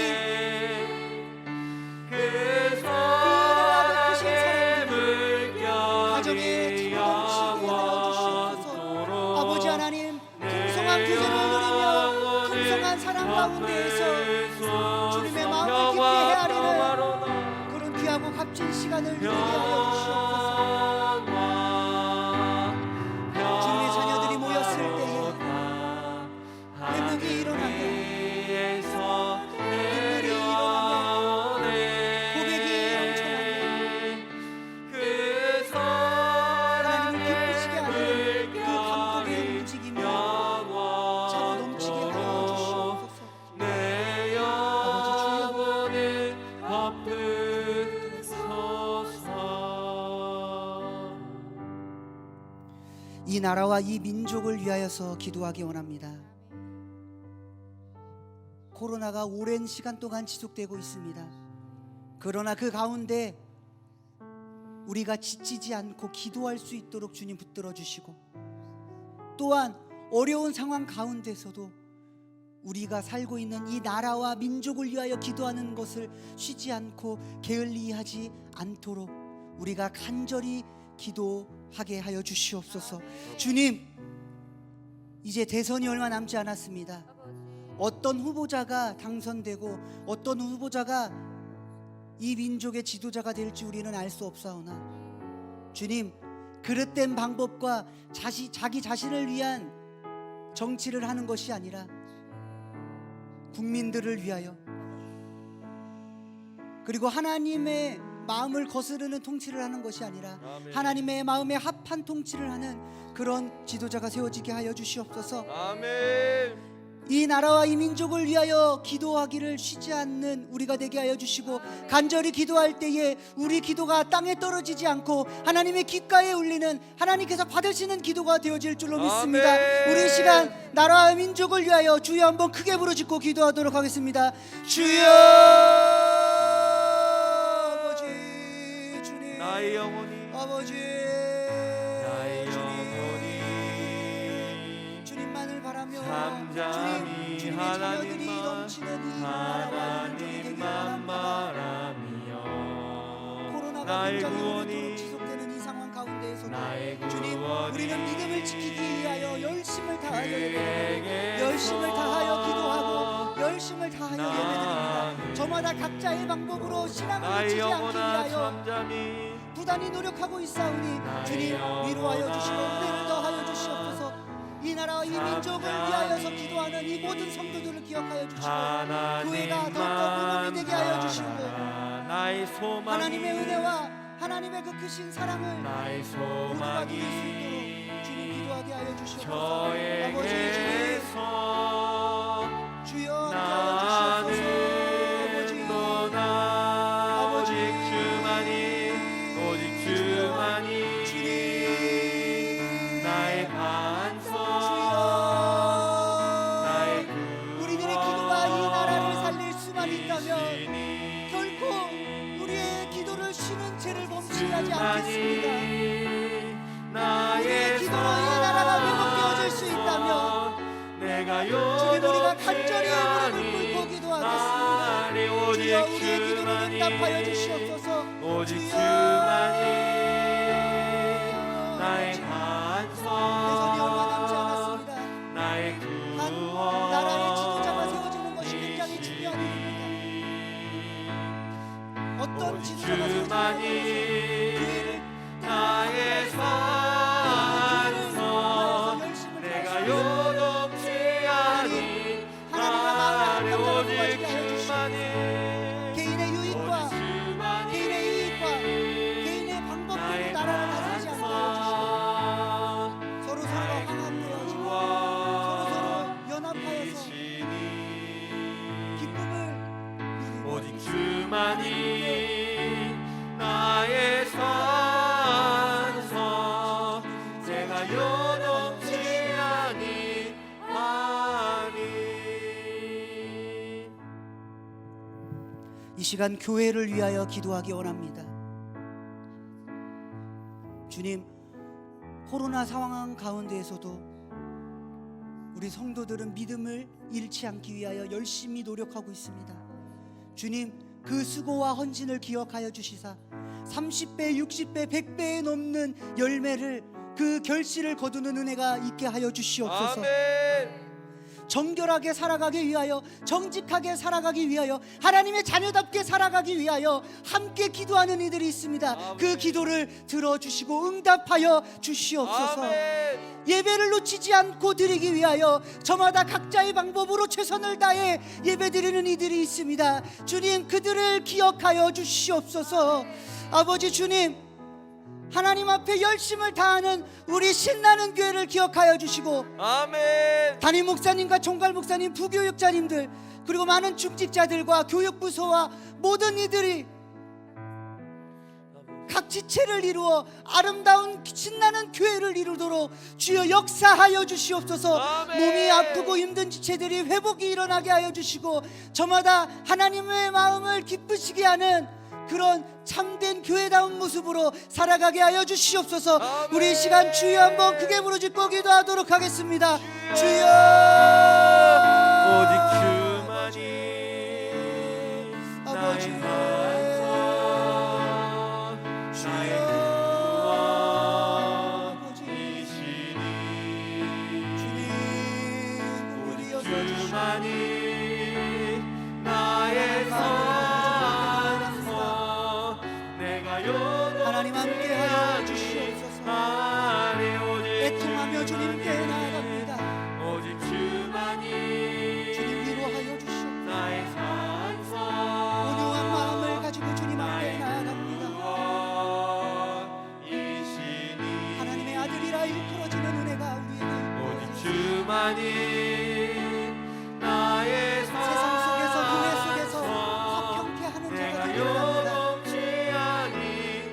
가정에 넘치게 하여 주시옵소서. 아버지 하나님, 풍성한 구제를 누리며 풍성한 사랑 가운데에서 주님의 마음을 깊이 헤아리는 그런 귀하고 값진 시간을 누리게 하여 주시옵소서. 주님의 자녀들이 모였을 때에 회복이 일어나며 눈물이 일어나며 고백이 넘쳐나며 하나님을 기쁘시게 하는 그 감동의 움직임이 차고 넘치게 하여 주시옵소서. 이 나라와 이 민족을 위하여서 기도하기 원합니다. 코로나가 오랜 시간 동안 지속되고 있습니다. 그러나 그 가운데 우리가 지치지 않고 기도할 수 있도록 주님 붙들어 주시고, 또한 어려운 상황 가운데서도 우리가 살고 있는 이 나라와 민족을 위하여 기도하는 것을 쉬지 않고 게을리하지 않도록 우리가 간절히 기도하게 하여 주시옵소서. 주님, 이제 대선이 얼마 남지 않았습니다. 어떤 후보자가 당선되고 어떤 후보자가 이 민족의 지도자가 될지 우리는 알 수 없사오나, 주님, 그릇된 방법과 자기 자신을 위한 정치를 하는 것이 아니라 국민들을 위하여, 그리고 하나님의 마음을 거스르는 통치를 하는 것이 아니라 하나님의 마음에 합한 통치를 하는 그런 지도자가 세워지게 하여 주시옵소서. 아멘. 이 나라와 이 민족을 위하여 기도하기를 쉬지 않는 우리가 되게 하여 주시고, 간절히 기도할 때에 우리 기도가 땅에 떨어지지 않고 하나님의 귓가에 울리는, 하나님께서 받으시는 기도가 되어질 줄로 믿습니다. 아멘. 우리 이 시간 나라와 민족을 위하여 주여 한번 크게 부르짖고 기도하도록 하겠습니다. 주여, 아버지, 주님, 나의 영혼이 아버지, 나의 영혼이 주님만을 바라며 잠잠히 주님의 자녀들이 넘치는 이 나라와 민족이 되기를 하나님만 원합니다. 바라며 코로나가 나의 굉장히 오랫도록 구원이 지속되는 이 상황 가운데에서도 나의 주님, 구원이 우리는 믿음을 지키기 위하여 열심을 다하여 그에게서 열심을 다하여 기도하고 열심을 다하여 예배드립니다. 나는 저마다 각자의 방법으로 신앙을 나의 놓치지 않기 영혼아 위하여 잠잠히 부단히 노력하고 있사오니 나의 주님, 위로하여 영혼아 주시고 은혜를 더하여 주시옵소서. 이 나라와 이 민족을 위하여서 기도하는 이 모든 성도들을 기억하여 주시고 교회가 더욱더 무릎이 되게 하여 주시고 나의 소망이 하나님의 은혜와 하나님의 그 크신 사랑을 나의 모두가 누릴 수 소망이 있도록 주님 기도하게 하여 주시옵소서. 아버지 주님, 저에게서 주여 함께 하여 주시옵소서. 나는 아버지, 오직 주만이 오직 주만이 주님, 나의 반석 주여, 나의 우리들의 기도가 이 나라를 살릴 수만 있다면 구원이시니 결코 우리의 기도를 쉬는 죄를 범치하지 않겠습니다. 우리의 기도로 이 나라가 회복되어질 수 있다면 내가 주님, 우리가 간절히 무릎을 꿇고 기도하겠습니다. 주여, 우리의 기도를 응답하여 주시옵소서. 오직 주여, 주만이 나의 대선이 반석 얼마 남지 않았습니다. 나의 한 구원 나라의 지도자가 세워지는 것이 굉장히 중요한 일입니다. 어떤 오직 지도자가 세워지는 주만이 교회를 나의 반석 내가 요동치 아니 나를 오직 주만이 개인의 유익과 주만이 개인의 이익과 개인의 방법대로 나라를 다스리지 않게 하여 주시고 서로서로가 화합되어지고 서로서로 연합하여서 기쁨을 오직 누리고 주만이 나의 산성 내가 요동치 아니하니. 이 시간 교회를 위하여 기도하기 원합니다. 주님, 코로나 상황 가운데에서도 우리 성도들은 믿음을 잃지 않기 위하여 열심히 노력하고 있습니다. 주님, 그 수고와 헌신을 기억하여 주시사 30배, 60배, 100배에 넘는 열매를, 그 결실을 거두는 은혜가 있게 하여 주시옵소서. 아멘. 정결하게 살아가기 위하여, 정직하게 살아가기 위하여, 하나님의 자녀답게 살아가기 위하여 함께 기도하는 이들이 있습니다. 아멘. 그 기도를 들어주시고 응답하여 주시옵소서. 아멘. 예배를 놓치지 않고 드리기 위하여 저마다 각자의 방법으로 최선을 다해 예배드리는 이들이 있습니다. 주님, 그들을 기억하여 주시옵소서. 아버지 주님, 하나님 앞에 열심을 다하는 우리 신나는 교회를 기억하여 주시고, 아멘. 담임 목사님과 총괄 목사님, 부교육자님들, 그리고 많은 중직자들과 교육부서와 모든 이들이 각 지체를 이루어 아름다운 신나는 교회를 이루도록 주여 역사하여 주시옵소서. 아멘. 몸이 아프고 힘든 지체들이 회복이 일어나게 하여 주시고, 저마다 하나님의 마음을 기쁘시게 하는 그런 참된 교회다운 모습으로 살아가게 하여 주시옵소서. 아멘. 우리 이 시간 주여 한번 크게 부르짖고 기도하도록 하겠습니다. 주여, 오직 주만이 아버지, 나의 반석, 나의 구원이시니 주님, 우리 오직 여서 주만이 나의 산소, 내가 하나님 함께하여 주시옵소서. 애통하며 주님께 나아갑니다. 오직 주만이 주님 위로하여 주시옵소서. 나의 산소, 온유한 마음을 가지고 주님 앞에 나아갑니다. 구원이시니 하나님의 아들이라 일컬어지는 은혜가 우리에게 오직 주만이 나의 세상 속에서, 교회 속에서 산소, 화평케 하는 자가 내가 되기를 합니다. 요동치 아니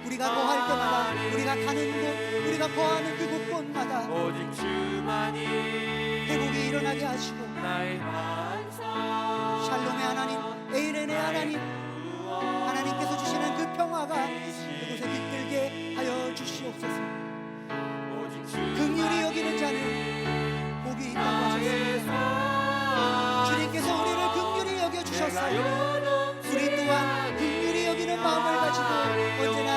우리가 거할 때마다, 우리가 가는 곳, 우리가 거하는 그 곳곳마다 오직 주만이 회복이 일어나게 하시고, 나의 반석, 샬롬의 하나님, 에이렌의 하나님, 하나님께서 주시는 그 평화가 그곳에 깃들게 하여 주시옵소서. 오직 긍휼히 여기는 자는 복이 있다고 하셨습니다. 주님께서 우리를 긍휼히 여겨 주셨사오니 우리 또한 긍휼히 여기는 마음을 가지고 언제나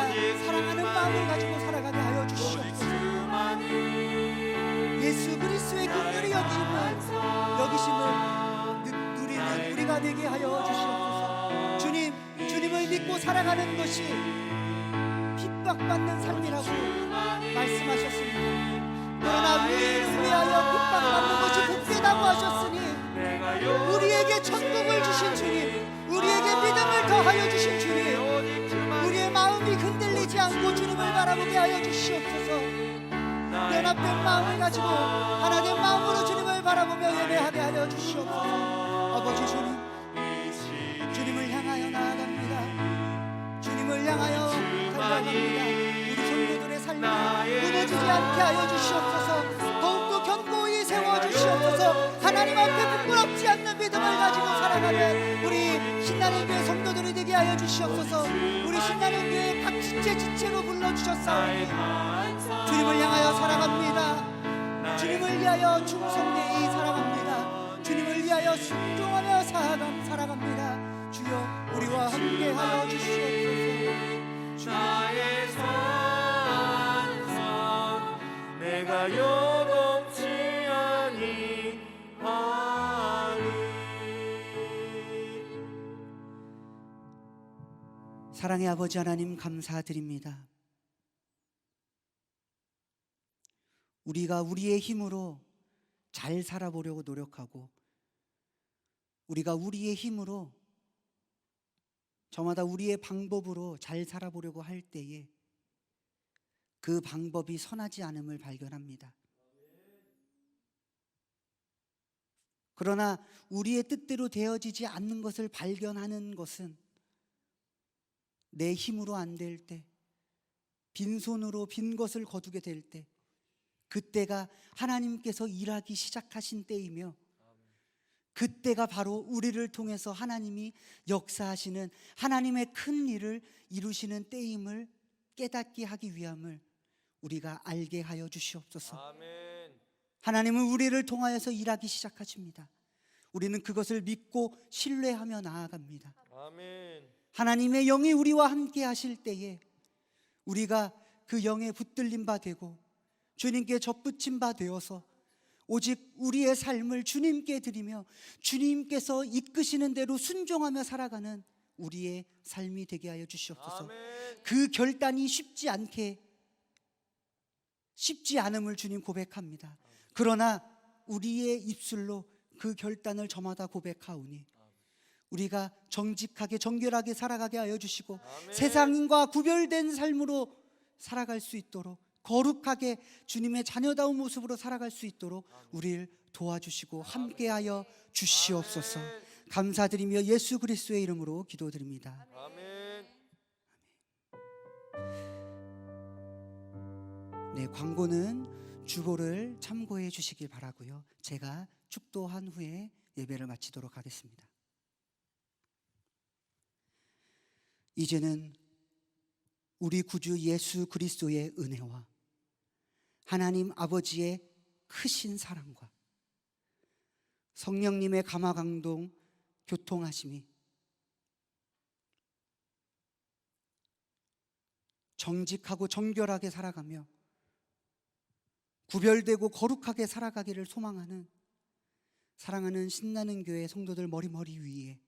사랑하는 마음을 가지고 살아가게 하여 주시옵소서. 예수 그리스도의 긍휼히 여기심을 누리는 우리가 되게 하여 주시옵소서. 주님, 주님을 믿고 살아가는 것이 핍박받는 삶이라고 말씀하셨습니다. 그러나 우리를 위하여 핍박받는 것이 복되다고 하셨으니 우리에게 천국을 주신 주님, 우리에게 믿음을 더하여 주신 주님, 우리의 마음이 흔들리지 않고 주님을 바라보게 하여 주시옵소서. 연합된 마음을 가지고 하나된 마음으로 주님을 바라보며 예배하게 하여 주시옵소서. 아버지 주님, 주님을 향하여 나아갑니다. 주님을 향하여 달려갑니다. 우리 성도들의 삶이 무너지지 않게 하여 주시옵소서. 더욱더 견고히 세워주시옵소서. 하나님 앞에 부끄럽지 않는 믿음을 가지고 살아가는 우리 신나는 교회 성도들이 되게 하여 주시옵소서. 우리 신나는 교회 각 지체로 불러주셨사오니 주님을 향하여 살아갑니다. 주님을 위하여 충성되이 살아갑니다. 주님을 위하여 순종하며 살아갑니다. 주여, 우리와 함께 하여 주시옵소서. 나의 산성, 내가 요동치 아니하리. 사랑의 아버지 하나님, 감사드립니다. 우리가 우리의 힘으로 잘 살아보려고 노력하고, 우리가 우리의 힘으로 저마다 우리의 방법으로 잘 살아보려고 할 때에 그 방법이 선하지 않음을 발견합니다. 그러나 우리의 뜻대로 되어지지 않는 것을 발견하는 것은 내 힘으로 안 될 때, 빈손으로 빈 것을 거두게 될 때, 그때가 하나님께서 일하기 시작하신 때이며, 그때가 바로 우리를 통해서 하나님이 역사하시는 하나님의 큰 일을 이루시는 때임을 깨닫게 하기 위함을 우리가 알게 하여 주시옵소서. 아멘. 하나님은 우리를 통하여서 일하기 시작하십니다. 우리는 그것을 믿고 신뢰하며 나아갑니다. 아멘. 하나님의 영이 우리와 함께 하실 때에 우리가 그 영에 붙들린 바 되고 주님께 접붙임 바 되어서 오직 우리의 삶을 주님께 드리며 주님께서 이끄시는 대로 순종하며 살아가는 우리의 삶이 되게 하여 주시옵소서. 아멘. 그 결단이 쉽지 않음을 주님 고백합니다. 그러나 우리의 입술로 그 결단을 저마다 고백하오니 우리가 정직하게 정결하게 살아가게 하여 주시고 아멘. 세상인과 구별된 삶으로 살아갈 수 있도록 거룩하게 주님의 자녀다운 모습으로 살아갈 수 있도록 우리를 도와주시고 함께하여 주시옵소서. 감사드리며 예수 그리스도의 이름으로 기도드립니다. 아멘. 네, 광고는 주보를 참고해 주시길 바라고요. 제가 축도한 후에 예배를 마치도록 하겠습니다. 이제는 우리 구주 예수 그리스도의 은혜와 하나님 아버지의 크신 사랑과 성령님의 감화강동 교통하심이 정직하고 정결하게 살아가며 구별되고 거룩하게 살아가기를 소망하는 사랑하는 신나는 교회 성도들 머리 위에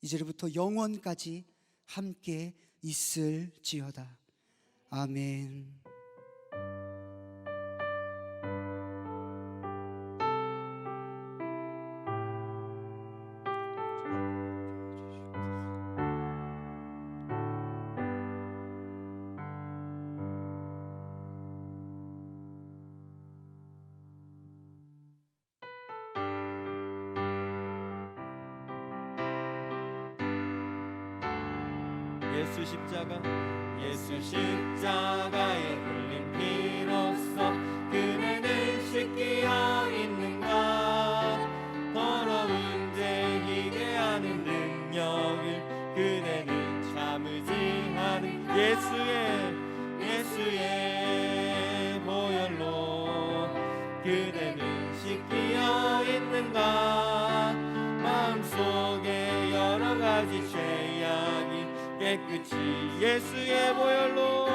이제부터 영원까지 함께 있을지어다. 아멘. 예수 십자가에 흘린 피로써 그네는 씻기어 있는가. 더러운 죄 희게 하는 능력을 그네는 참으지 않은 예수의 보혈로 그네는 씻기어 있는가. 마음속에 여러 가지 죄악이 깨끗이 예수의 보혈로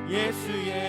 예수의